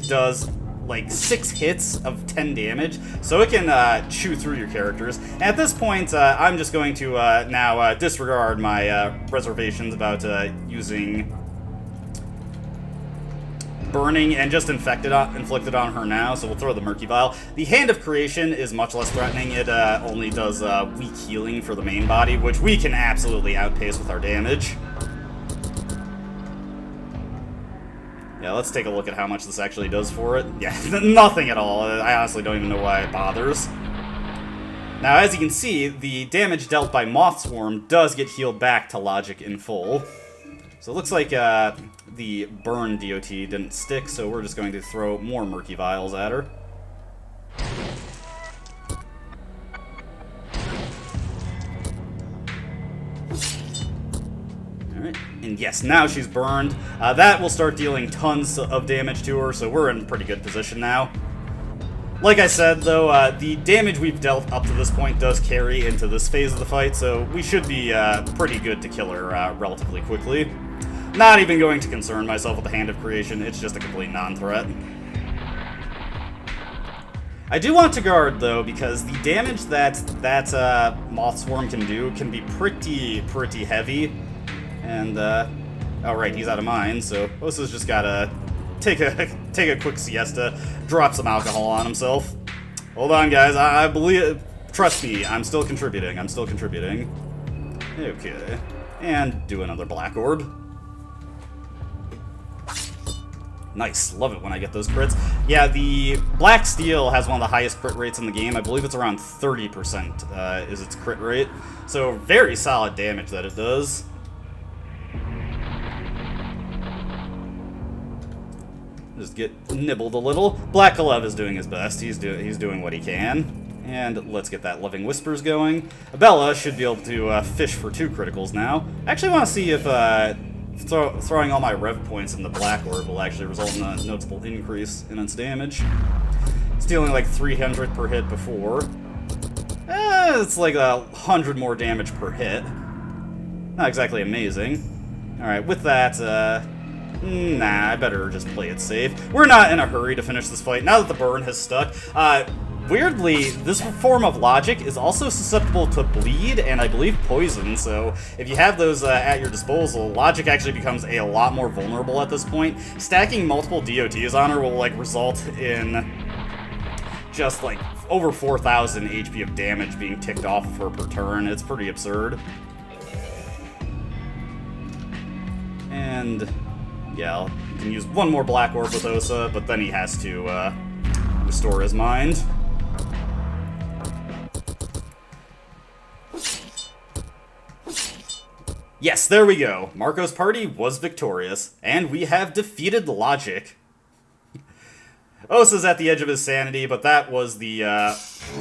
does like 6 hits of 10 damage, so it can chew through your characters. And at this point, I'm just going to now disregard my reservations about using burning and just inflicted on her now, so we'll throw the Murky Vial. The Hand of Creation is much less threatening. It only does weak healing for the main body, which we can absolutely outpace with our damage. Yeah, let's take a look at how much this actually does for it. Yeah, nothing at all. I honestly don't even know why it bothers. Now, as you can see, the damage dealt by Moth Swarm does get healed back to logic in full. So it looks like the burn DOT didn't stick, so we're just going to throw more Murky Vials at her. Alright, and yes, now she's burned. That will start dealing tons of damage to her, so we're in pretty good position now. Like I said, though, the damage we've dealt up to this point does carry into this phase of the fight, so we should be pretty good to kill her relatively quickly. Not even going to concern myself with the Hand of Creation, it's just a complete non-threat. I do want to guard, though, because the damage that Moth Swarm can do can be pretty heavy. And, oh right, he's out of mine, so Osa's just gotta take a quick siesta, drop some alcohol on himself. Hold on, guys, I believe, trust me, I'm still contributing, Okay, and do another Black Orb. Nice, love it when I get those crits. Yeah, the Black Steel has one of the highest crit rates in the game. I believe it's around 30% is its crit rate. So very solid damage that it does. Just get nibbled a little. Black Kalev is doing his best. He's doing what he can. And let's get that Loving Whispers going. Abella should be able to fish for 2 criticals now. I actually want to see if throwing all my rev points in the Black Orb will actually result in a noticeable increase in its damage. It's dealing like 300 per hit before. It's like 100 more damage per hit. Not exactly amazing. Alright, with that, nah, I better just play it safe. We're not in a hurry to finish this fight, now that the burn has stuck. Weirdly, this form of logic is also susceptible to bleed and I believe poison, so if you have those at your disposal, logic actually becomes a lot more vulnerable at this point. Stacking multiple DOTs on her will like result in just like over 4,000 HP of damage being ticked off of her per turn. It's pretty absurd. And yeah, you can use one more Black Orb with Osa, but then he has to restore his mind. Yes, there we go. Marco's party was victorious, and we have defeated Logic. Osa's at the edge of his sanity, but that was the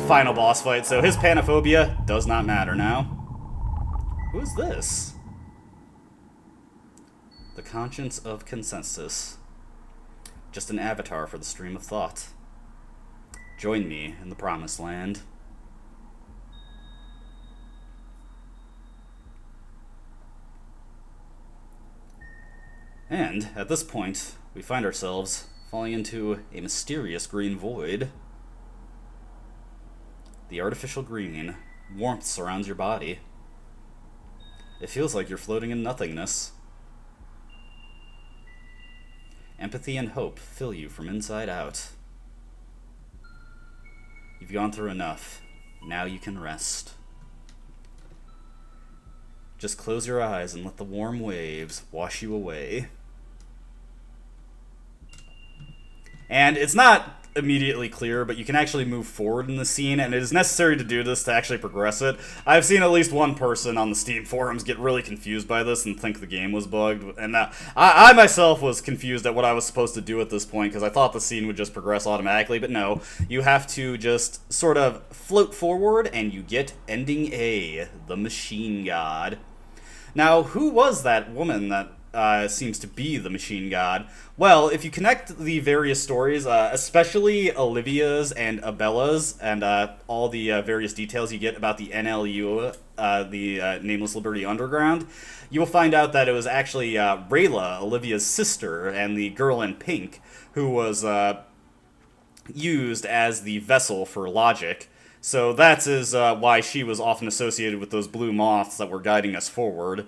final boss fight, so his panophobia does not matter now. Who is this? The Conscience of Consensus. Just an avatar for the stream of thought. Join me in the Promised Land. And, at this point, we find ourselves falling into a mysterious green void. The artificial green. Warmth surrounds your body. It feels like you're floating in nothingness. Empathy and hope fill you from inside out. You've gone through enough. Now you can rest. Just close your eyes and let the warm waves wash you away. And it's not immediately clear, but you can actually move forward in the scene, and it is necessary to do this to actually progress it. I've seen at least one person on the Steam forums get really confused by this and think the game was bugged, and I myself was confused at what I was supposed to do at this point, because I thought the scene would just progress automatically, but no. You have to just sort of float forward, and you get Ending A, the Machine God. Now, who was that woman that seems to be the Machine God? Well, if you connect the various stories, especially Olivia's and Abella's, and all the various details you get about the NLU, the Nameless Liberty Underground, you will find out that it was actually Rayla, Olivia's sister, and the girl in pink, who was used as the vessel for Logic. So that is why she was often associated with those blue moths that were guiding us forward.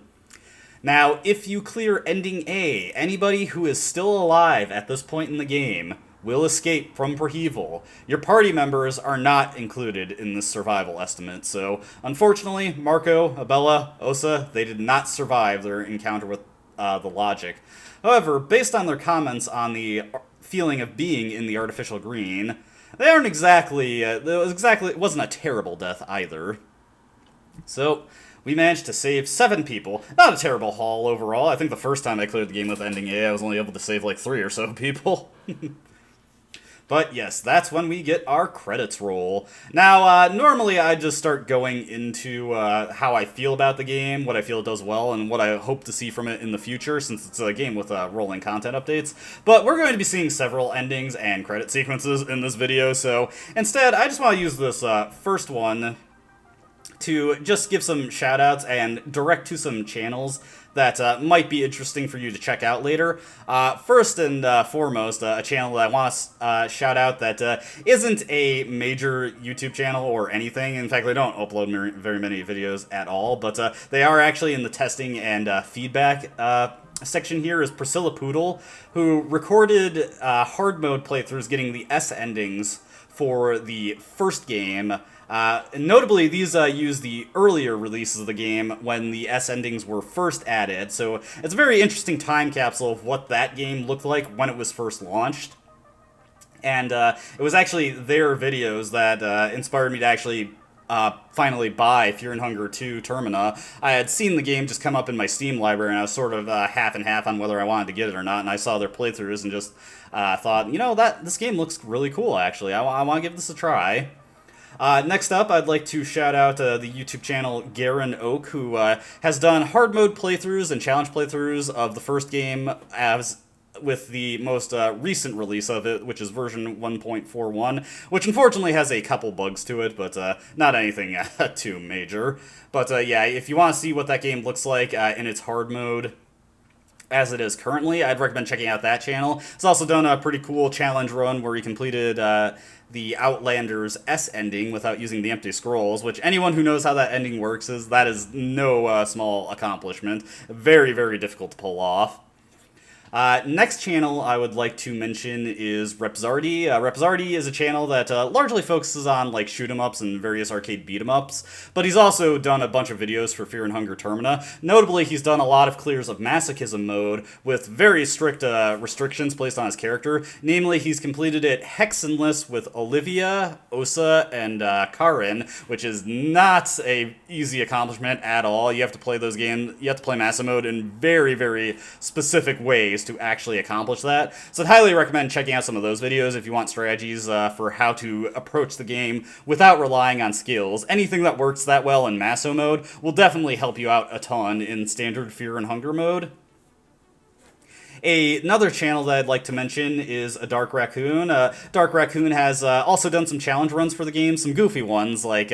Now, if you clear Ending A, anybody who is still alive at this point in the game will escape from Perheval. Your party members are not included in this survival estimate, so unfortunately, Marcoh, Abella, Osa, they did not survive their encounter with the Logic. However, based on their comments on the feeling of being in the artificial green, they aren't exactly, it wasn't a terrible death either. So, we managed to save 7 people. Not a terrible haul overall. I think the first time I cleared the game with Ending A, I was only able to save like 3 or so people. But yes, that's when we get our credits roll. Now, normally I just start going into how I feel about the game, what I feel it does well, and what I hope to see from it in the future, since it's a game with rolling content updates. But we're going to be seeing several endings and credit sequences in this video, so instead, I just want to use this first one to just give some shout-outs and direct to some channels that might be interesting for you to check out later. First and foremost, a channel that I want to shout out that isn't a major YouTube channel or anything. In fact, they don't upload very many videos at all, but they are actually in the testing and feedback section here is Priscilla Poodle, who recorded hard mode playthroughs getting the S endings for the first game. Notably, these use the earlier releases of the game when the S endings were first added, so it's a very interesting time capsule of what that game looked like when it was first launched. And it was actually their videos that inspired me to actually finally buy Fear and Hunger 2 Termina. I had seen the game just come up in my Steam library, and I was sort of half and half on whether I wanted to get it or not, and I saw their playthroughs and just thought, you know, this game looks really cool, actually. I want to give this a try. Next up, I'd like to shout out the YouTube channel Garen Oak, who has done hard mode playthroughs and challenge playthroughs of the first game as with the most recent release of it, which is version 1.41, which unfortunately has a couple bugs to it, but not anything too major. But yeah, if you want to see what that game looks like in its hard mode as it is currently, I'd recommend checking out that channel. It's also done a pretty cool challenge run where he completed the Outlander's S ending without using the empty scrolls, which anyone who knows how that ending works that is no small accomplishment. Very, very difficult to pull off. Next channel I would like to mention is Repzardy. Repzardy is a channel that largely focuses on like shoot 'em ups and various arcade beat 'em ups, but he's also done a bunch of videos for Fear and Hunger Termina. Notably, he's done a lot of clears of Masochism mode with very strict restrictions placed on his character. Namely, he's completed it hexenless with Olivia, Osa, and Karin, which is not a easy accomplishment at all. You have to play those games. You have to play Massa mode in very, very specific ways to actually accomplish that. So I'd highly recommend checking out some of those videos if you want strategies for how to approach the game without relying on skills. Anything that works that well in Masso mode will definitely help you out a ton in standard Fear and Hunger mode. Another channel that I'd like to mention is a Dark Raccoon. Dark Raccoon has also done some challenge runs for the game, some goofy ones, like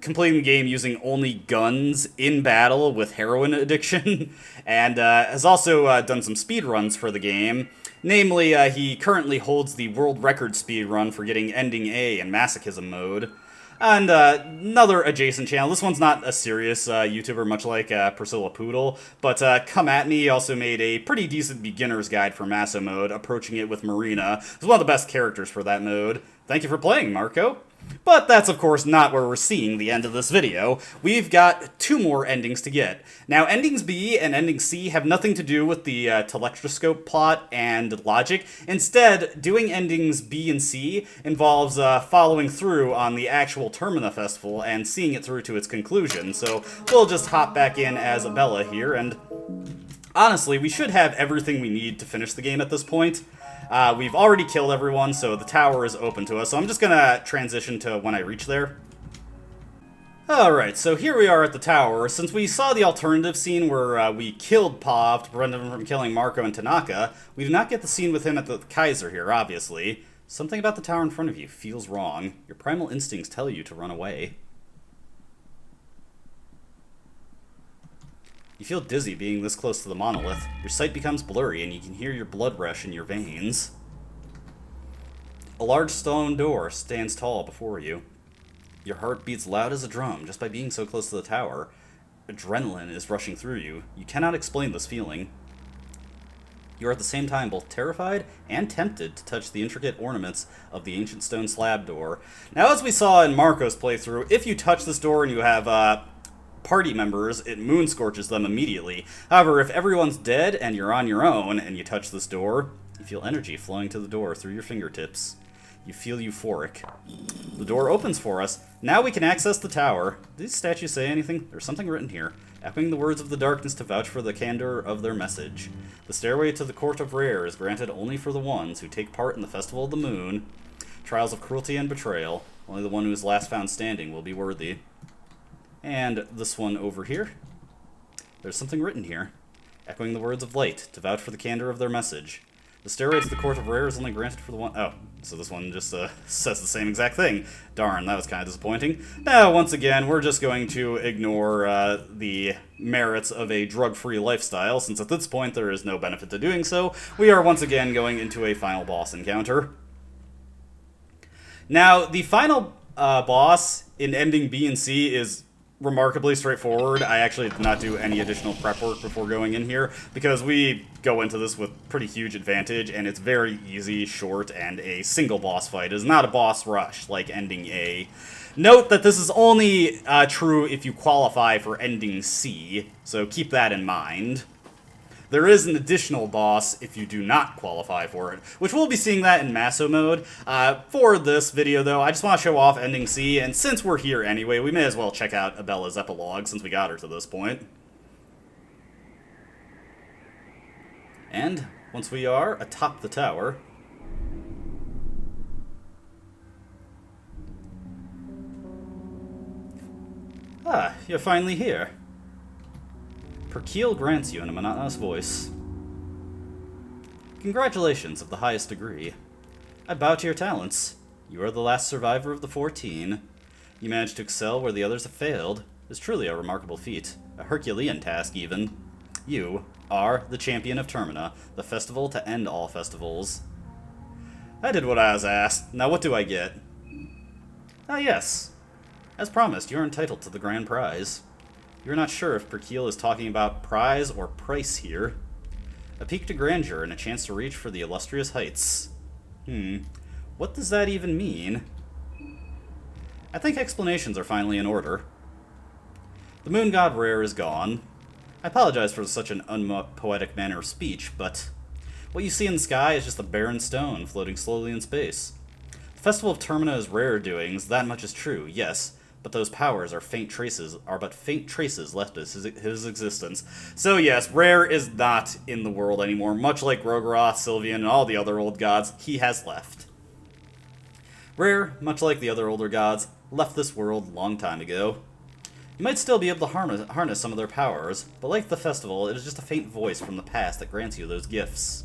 completing the game using only guns in battle with heroin addiction, and has also done some speed runs for the game. Namely, he currently holds the world record speed run for getting Ending A in Masochism mode. And another adjacent channel. This one's not a serious YouTuber, much like Priscilla Poodle, but Come At Me also made a pretty decent beginner's guide for Massa mode, approaching it with Marina. It's one of the best characters for that mode. Thank you for playing, Marco. But that's, of course, not where we're seeing the end of this video. We've got 2 more endings to get. Now, Endings B and Ending C have nothing to do with the telectroscope plot and logic. Instead, doing Endings B and C involves following through on the actual Termina Festival and seeing it through to its conclusion. So we'll just hop back in as Abella here, and honestly, we should have everything we need to finish the game at this point. We've already killed everyone, so the tower is open to us, so I'm just gonna transition to when I reach there. Alright, so here we are at the tower. Since we saw the alternative scene where we killed Pav to prevent him from killing Marcoh and Tanaka, we do not get the scene with him at the Kaiser here, obviously. Something about the tower in front of you feels wrong. Your primal instincts tell you to run away. You feel dizzy being this close to the monolith. Your sight becomes blurry and you can hear your blood rush in your veins. A large stone door stands tall before you. Your heart beats loud as a drum just by being so close to the tower. Adrenaline is rushing through you. You cannot explain this feeling. You are at the same time both terrified and tempted to touch the intricate ornaments of the ancient stone slab door. Now, as we saw in Marco's playthrough, if you touch this door and you have party members, it moon scorches them immediately. However, if everyone's dead and you're on your own and you touch this door, you feel energy flowing to the door through your fingertips. You feel euphoric. The door opens for us. Now we can access the tower. Do these statues say anything? There's something written here, echoing the words of the darkness to vouch for the candor of their message. The stairway to the Court of Rare is granted only for the ones who take part in the Festival of the Moon. Trials of cruelty and betrayal. Only the one who is last found standing will be worthy. And this one over here. There's something written here, echoing the words of light to vouch for the candor of their message. The stairway to the Court of Rare is only granted for the one... Oh, so this one just says the same exact thing. Darn, that was kind of disappointing. Now, once again, we're just going to ignore the merits of a drug-free lifestyle, since at this point there is no benefit to doing so. We are once again going into a final boss encounter. Now, the final boss in Ending B and C is remarkably straightforward. I actually did not do any additional prep work before going in here, because we go into this with pretty huge advantage, and it's very easy, short, and a single boss fight. It is not a boss rush like Ending A. Note that this is only true if you qualify for Ending C, so keep that in mind. There is an additional boss if you do not qualify for it, which we'll be seeing that in Masso mode. For this video, though, I just want to show off Ending C, and since we're here anyway, we may as well check out Abella's epilogue, since we got her to this point. And once we are atop the tower, you're finally here. Perkeel grants you in a monotonous voice. Congratulations of the highest degree. I bow to your talents. You are the last survivor of the 14. You managed to excel where the others have failed. It is truly a remarkable feat. A Herculean task, even. You are the champion of Termina, the festival to end all festivals. I did what I was asked. Now what do I get? Ah, yes. As promised, you're entitled to the grand prize. You're not sure if Perkeel is talking about prize or price here. A peak to grandeur and a chance to reach for the illustrious heights. What does that even mean? I think explanations are finally in order. The moon god Rare is gone. I apologize for such an unpoetic manner of speech, but what you see in the sky is just a barren stone floating slowly in space. The Festival of Termina is Rare doings, that much is true, yes, but those powers are but faint traces left of his existence. So yes, Rare is not in the world anymore, much like Rogaroth, Sylvian, and all the other old gods, he has left. Rare, much like the other older gods, left this world a long time ago. You might still be able to harness some of their powers, but like the festival, it is just a faint voice from the past that grants you those gifts.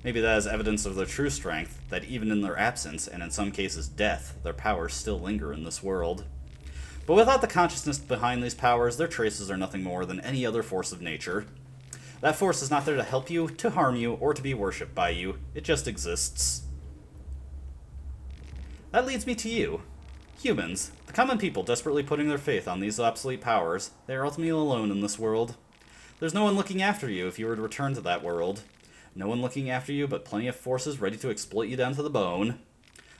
Maybe that is evidence of their true strength, that even in their absence, and in some cases death, their powers still linger in this world. But without the consciousness behind these powers, their traces are nothing more than any other force of nature. That force is not there to help you, to harm you, or to be worshipped by you. It just exists. That leads me to you. Humans, the common people desperately putting their faith on these obsolete powers, they are ultimately alone in this world. There's no one looking after you if you were to return to that world. No one looking after you, but plenty of forces ready to exploit you down to the bone.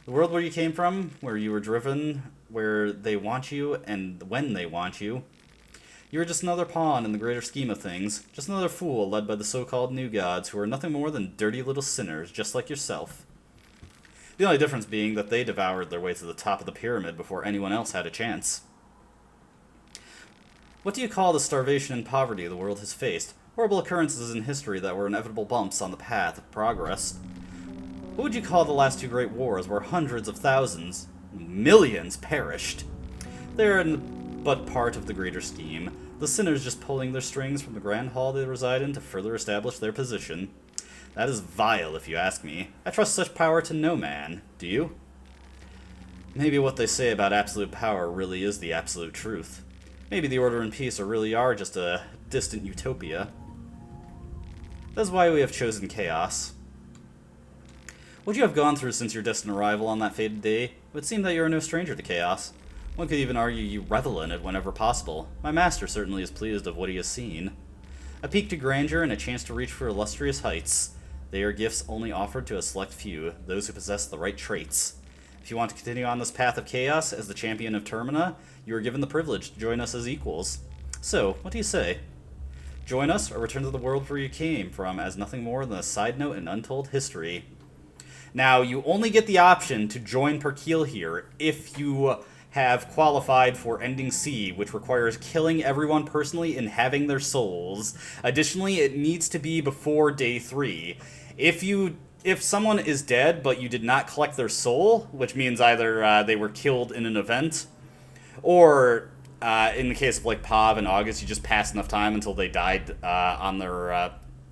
The world where you came from, where you were driven, where they want you, and when they want you. You are just another pawn in the greater scheme of things, just another fool led by the so-called new gods, who are nothing more than dirty little sinners, just like yourself. The only difference being that they devoured their way to the top of the pyramid before anyone else had a chance. What do you call the starvation and poverty the world has faced? Horrible occurrences in history that were inevitable bumps on the path of progress. What would you call the last two great wars where hundreds of thousands, millions perished? They are but part of the greater scheme, the sinners just pulling their strings from the grand hall they reside in to further establish their position. That is vile, if you ask me. I trust such power to no man. Do you? Maybe what they say about absolute power really is the absolute truth. Maybe the order and peace really are just a distant utopia. That's why we have chosen chaos. What you have gone through since your distant arrival on that fated day, it would seem that you are no stranger to chaos. One could even argue you revel in it whenever possible. My master certainly is pleased of what he has seen. A peak to grandeur and a chance to reach for illustrious heights. They are gifts only offered to a select few, those who possess the right traits. If you want to continue on this path of chaos as the champion of Termina, you are given the privilege to join us as equals. So, what do you say? Join us, or return to the world where you came from as nothing more than a side note in untold history. Now, you only get the option to join Perkeel here if you have qualified for Ending C, which requires killing everyone personally and having their souls. Additionally, it needs to be before day 3. If someone is dead, but you did not collect their soul, which means either they were killed in an event, or in the case of like Pav and August, you just passed enough time until they died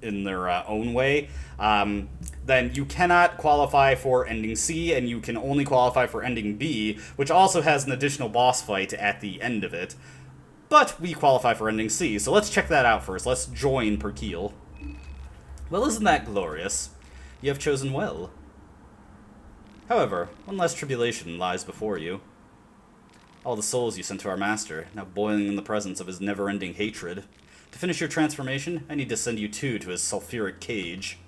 in their own way, then you cannot qualify for Ending C, and you can only qualify for Ending B, which also has an additional boss fight at the end of it. But we qualify for Ending C, so let's check that out first. Let's join Perkeel. Well, isn't that glorious? You have chosen well. However, one less tribulation lies before you. All the souls you sent to our master, now boiling in the presence of his never-ending hatred. To finish your transformation, I need to send you two to his sulfuric cage.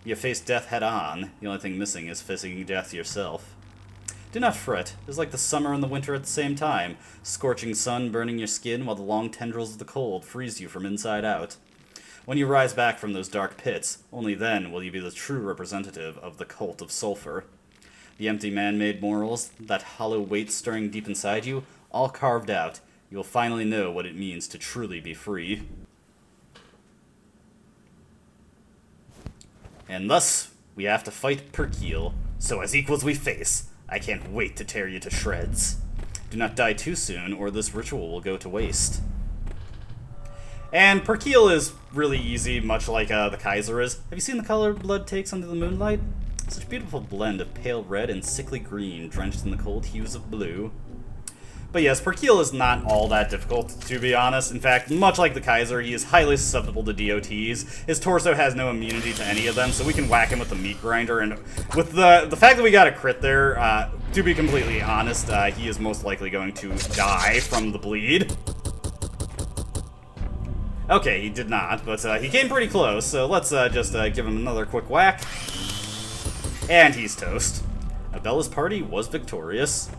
You have faced death head-on. The only thing missing is facing death yourself. Do not fret. It is like the summer and the winter at the same time. Scorching sun burning your skin while the long tendrils of the cold freeze you from inside out. When you rise back from those dark pits, only then will you be the true representative of the cult of sulfur. The empty man-made morals, that hollow weight stirring deep inside you, all carved out, you will finally know what it means to truly be free. And thus, we have to fight Perkeel, so as equals we face. I can't wait to tear you to shreds. Do not die too soon, or this ritual will go to waste. And Perkeel is really easy, much like the Kaiser is. Have you seen the color blood takes under the moonlight? Such a beautiful blend of pale red and sickly green, drenched in the cold hues of blue. But yes, Perkeel is not all that difficult, to be honest. In fact, much like the Kaiser, he is highly susceptible to DOTs. His torso has no immunity to any of them, so we can whack him with the meat grinder. And with the fact that we got a crit there, to be completely honest, he is most likely going to die from the bleed. Okay, he did not, but he came pretty close, so let's just give him another quick whack. And he's toast. Abella's party was victorious.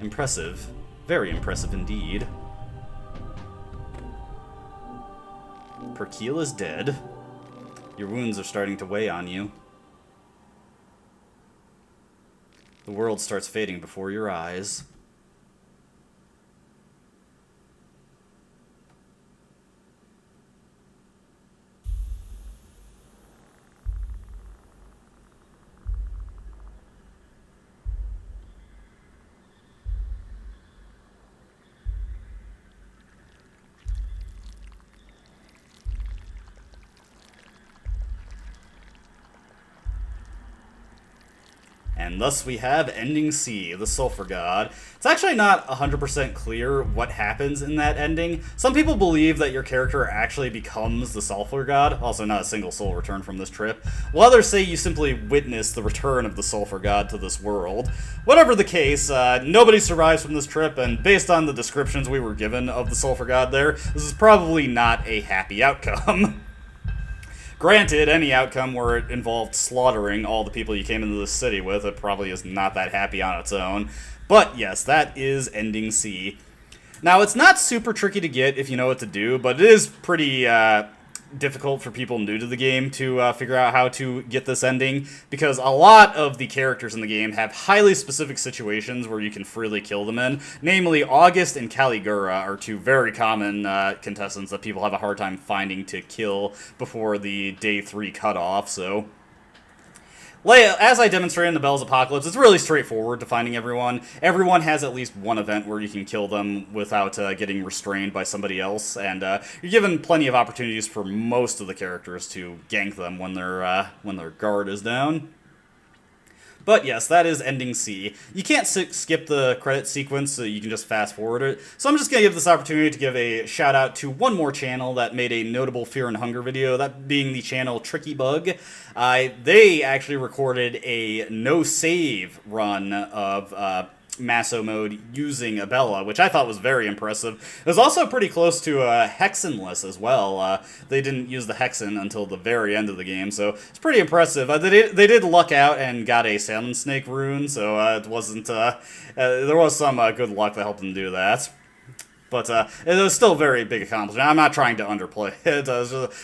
Impressive. Very impressive indeed. Perkeel is dead. Your wounds are starting to weigh on you. The world starts fading before your eyes. And thus we have Ending C, the Sulphur God. It's actually not 100% clear what happens in that ending. Some people believe that your character actually becomes the Sulphur God, also not a single soul returned from this trip, while others say you simply witness the return of the Sulphur God to this world. Whatever the case, nobody survives from this trip, and based on the descriptions we were given of the Sulphur God there, this is probably not a happy outcome. Granted, any outcome where it involved slaughtering all the people you came into the city with, it probably is not that happy on its own. But yes, that is Ending C. Now, it's not super tricky to get if you know what to do, but it is pretty difficult for people new to the game to figure out how to get this ending, because a lot of the characters in the game have highly specific situations where you can freely kill them in. Namely, August and Caligura are two very common contestants that people have a hard time finding to kill before the day 3 cutoff, so... As I demonstrated in the Bell's Apocalypse, it's really straightforward to finding everyone. Everyone has at least one event where you can kill them without getting restrained by somebody else, and you're given plenty of opportunities for most of the characters to gank them when their guard is down. But yes, that is Ending C. You can't skip the credit sequence, so you can just fast forward it. So I'm just going to give this opportunity to give a shout out to one more channel that made a notable Fear and Hunger video, that being the channel Tricky Bug. They actually recorded a no-save run of Masso mode using Abella, which I thought was very impressive. It was also pretty close to Hexenless as well. They didn't use the Hexen until the very end of the game, so it's pretty impressive. They did luck out and got a Salmon Snake rune, so it wasn't... there was some good luck that helped them do that. But it was still a very big accomplishment. I'm not trying to underplay it.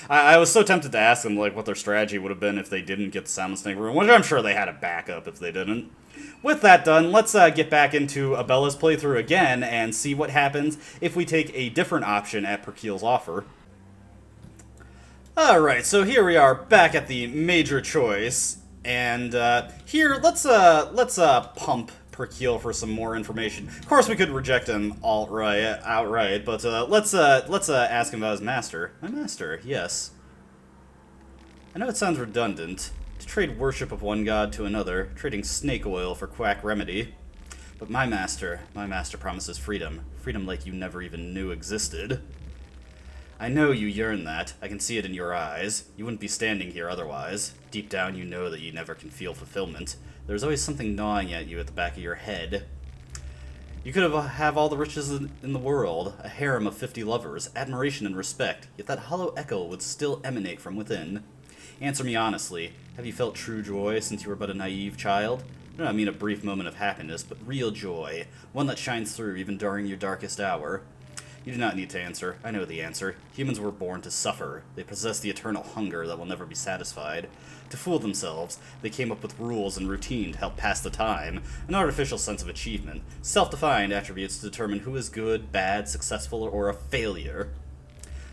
I was so tempted to ask them like what their strategy would have been if they didn't get the Salmon Snake rune, which I'm sure they had a backup if they didn't. With that done, let's get back into Abella's playthrough again and see what happens if we take a different option at Perkeel's offer. Alright, so here we are back at the major choice, and here, let's pump Perkeel for some more information. Of course, we could reject him outright, but let's ask him about his master. My master, yes. I know it sounds redundant to trade worship of one god to another, trading snake oil for quack remedy. But my master promises freedom. Freedom like you never even knew existed. I know you yearn that. I can see it in your eyes. You wouldn't be standing here otherwise. Deep down you know that you never can feel fulfillment. There's always something gnawing at you at the back of your head. You could have all the riches in the world, a harem of 50 lovers, admiration and respect, yet that hollow echo would still emanate from within. Answer me honestly, have you felt true joy since you were but a naive child? I do not mean a brief moment of happiness, but real joy, one that shines through even during your darkest hour. You do not need to answer. I know the answer. Humans were born to suffer. They possess the eternal hunger that will never be satisfied. To fool themselves, they came up with rules and routine to help pass the time, an artificial sense of achievement, self-defined attributes to determine who is good, bad, successful, or a failure.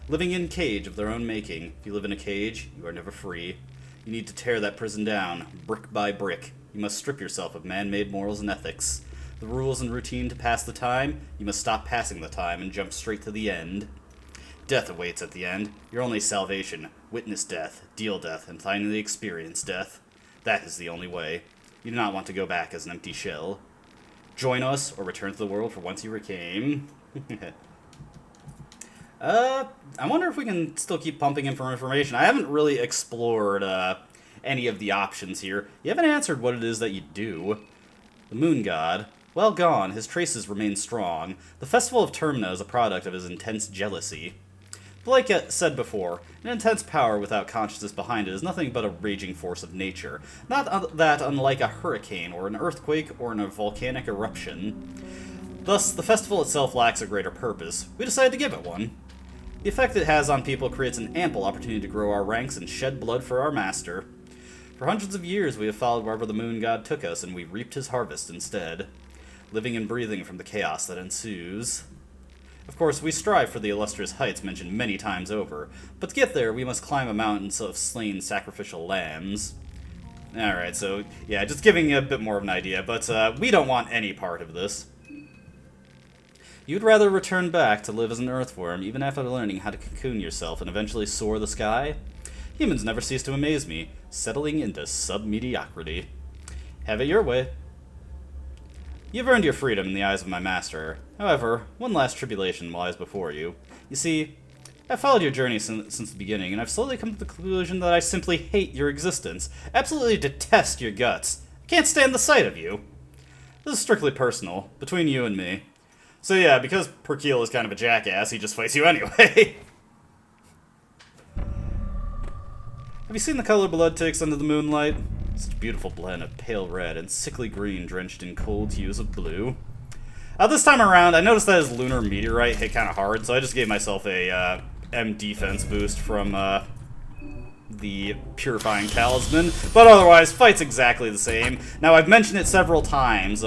Living in a cage of their own making. If you live in a cage, you are never free. You need to tear that prison down, brick by brick. You must strip yourself of man-made morals and ethics. The rules and routine to pass the time, you must stop passing the time and jump straight to the end. Death awaits at the end, your only salvation. Witness death, deal death, and finally experience death. That is the only way. You do not want to go back as an empty shell. Join us, or return to the world from whence you came. I wonder if we can still keep pumping in for information. I haven't really explored any of the options here. You haven't answered what it is that you do. The Moon God. While gone, his traces remain strong. The Festival of Termina is a product of his intense jealousy. But like I said before, an intense power without consciousness behind it is nothing but a raging force of nature. Not that unlike a hurricane, or an earthquake, or a volcanic eruption. Thus, the festival itself lacks a greater purpose. We decided to give it one. The effect it has on people creates an ample opportunity to grow our ranks and shed blood for our master. For hundreds of years we have followed wherever the moon god took us, and we reaped his harvest instead, living and breathing from the chaos that ensues. Of course, we strive for the illustrious heights mentioned many times over, but to get there we must climb a mountain of slain sacrificial lambs. Alright, so yeah, just giving you a bit more of an idea, but we don't want any part of this. You'd rather return back to live as an earthworm, even after learning how to cocoon yourself and eventually soar the sky? Humans never cease to amaze me, settling into sub-mediocrity. Have it your way. You've earned your freedom in the eyes of my master. However, one last tribulation lies before you. You see, I've followed your journey since the beginning, and I've slowly come to the conclusion that I simply hate your existence. Absolutely detest your guts. I can't stand the sight of you. This is strictly personal, between you and me. So yeah, because Perkeel is kind of a jackass, he just fights you anyway. Have you seen the color blood takes under the moonlight? Such a beautiful blend of pale red and sickly green drenched in cold hues of blue. This time around, I noticed that his lunar meteorite hit kind of hard, so I just gave myself a M defense boost from the Purifying Talisman, but otherwise, fight's exactly the same. Now, I've mentioned it several times.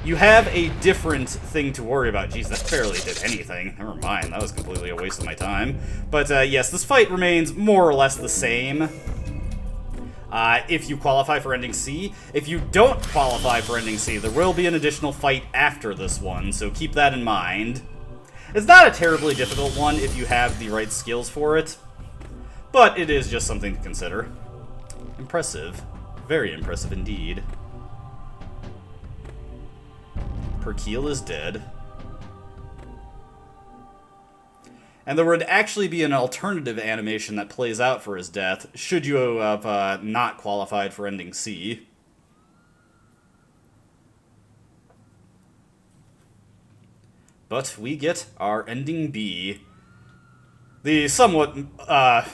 You have a different thing to worry about. Jeez, that barely did anything. Never mind, that was completely a waste of my time. But yes, this fight remains more or less the same. If you qualify for Ending C. If you don't qualify for Ending C, there will be an additional fight after this one, so keep that in mind. It's not a terribly difficult one if you have the right skills for it, but it is just something to consider. Impressive. Very impressive indeed. Perkeel is dead. And there would actually be an alternative animation that plays out for his death, should you have not qualified for Ending C. But we get our Ending B. The somewhat,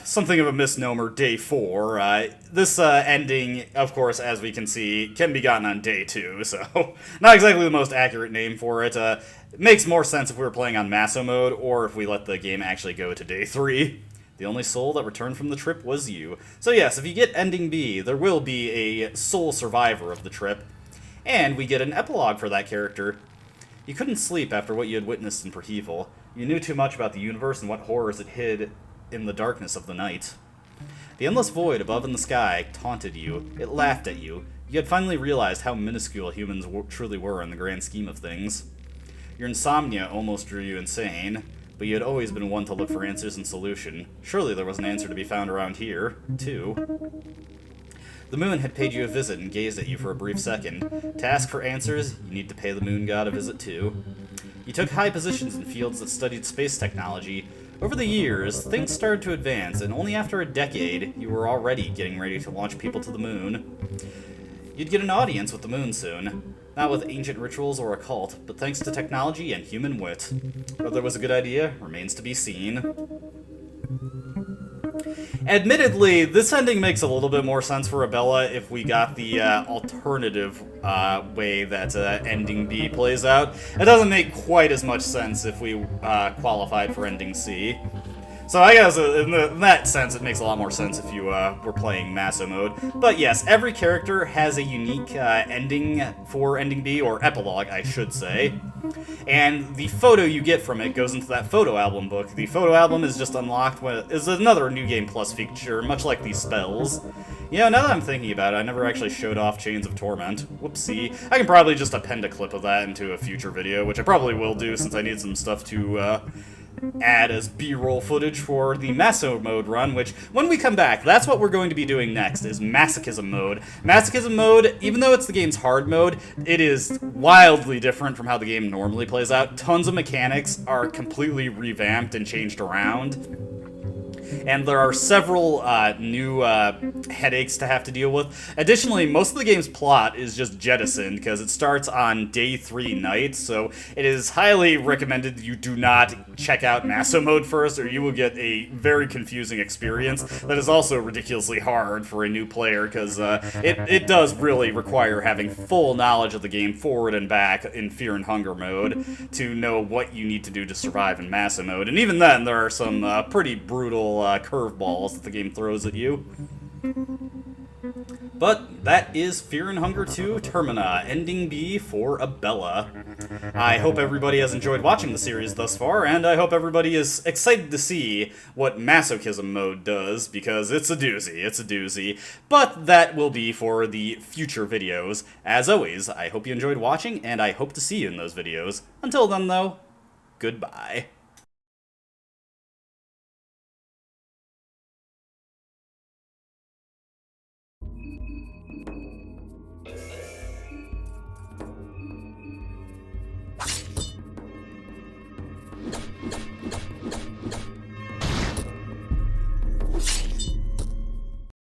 something of a misnomer, Day 4. This ending, of course, as we can see, can be gotten on Day 2, so not exactly the most accurate name for it. It makes more sense if we were playing on Maso mode, or if we let the game actually go to Day 3. The only soul that returned from the trip was you. So yes, if you get Ending B, there will be a sole survivor of the trip, and we get an epilogue for that character. You couldn't sleep after what you had witnessed in Perhevel. You knew too much about the universe and what horrors it hid in the darkness of the night. The endless void above in the sky taunted you. It laughed at you. You had finally realized how minuscule humans truly were in the grand scheme of things. Your insomnia almost drew you insane, but you had always been one to look for answers and solution. Surely there was an answer to be found around here, too. The moon had paid you a visit and gazed at you for a brief second. To ask for answers, you need to pay the moon god a visit too. You took high positions in fields that studied space technology. Over the years, things started to advance, and only after a decade, you were already getting ready to launch people to the moon. You'd get an audience with the moon soon. Not with ancient rituals or a cult, but thanks to technology and human wit. Whether it was a good idea remains to be seen. Admittedly, this ending makes a little bit more sense for Abella if we got the alternative way that Ending B plays out. It doesn't make quite as much sense if we qualified for Ending C. So I guess in that sense, it makes a lot more sense if you were playing Maso mode. But yes, every character has a unique ending for Ending B, or epilogue, I should say. And the photo you get from it goes into that photo album book. The photo album is just unlocked, is another New Game Plus feature, much like these spells. You know, now that I'm thinking about it, I never actually showed off Chains of Torment. Whoopsie. I can probably just append a clip of that into a future video, which I probably will do since I need some stuff to add as B-roll footage for the Maso mode run, which, when we come back, that's what we're going to be doing next, is Masochism mode. Masochism mode, even though it's the game's hard mode, it is wildly different from how the game normally plays out. Tons of mechanics are completely revamped and changed around. and there are several new headaches to have to deal with. Additionally, most of the game's plot is just jettisoned because it starts on day 3 night, so it is highly recommended you do not check out Maso mode first, or you will get a very confusing experience that is also ridiculously hard for a new player, because it does really require having full knowledge of the game forward and back in Fear and Hunger mode to know what you need to do to survive in Maso mode, and even then there are some pretty brutal curveballs that the game throws at you. But that is Fear and Hunger 2 Termina, Ending B for Abella. I hope everybody has enjoyed watching the series thus far, and I hope everybody is excited to see what Masochism mode does, because it's a doozy. But that will be for the future videos. As always, I hope you enjoyed watching, and I hope to see you in those videos. Until then, though, goodbye.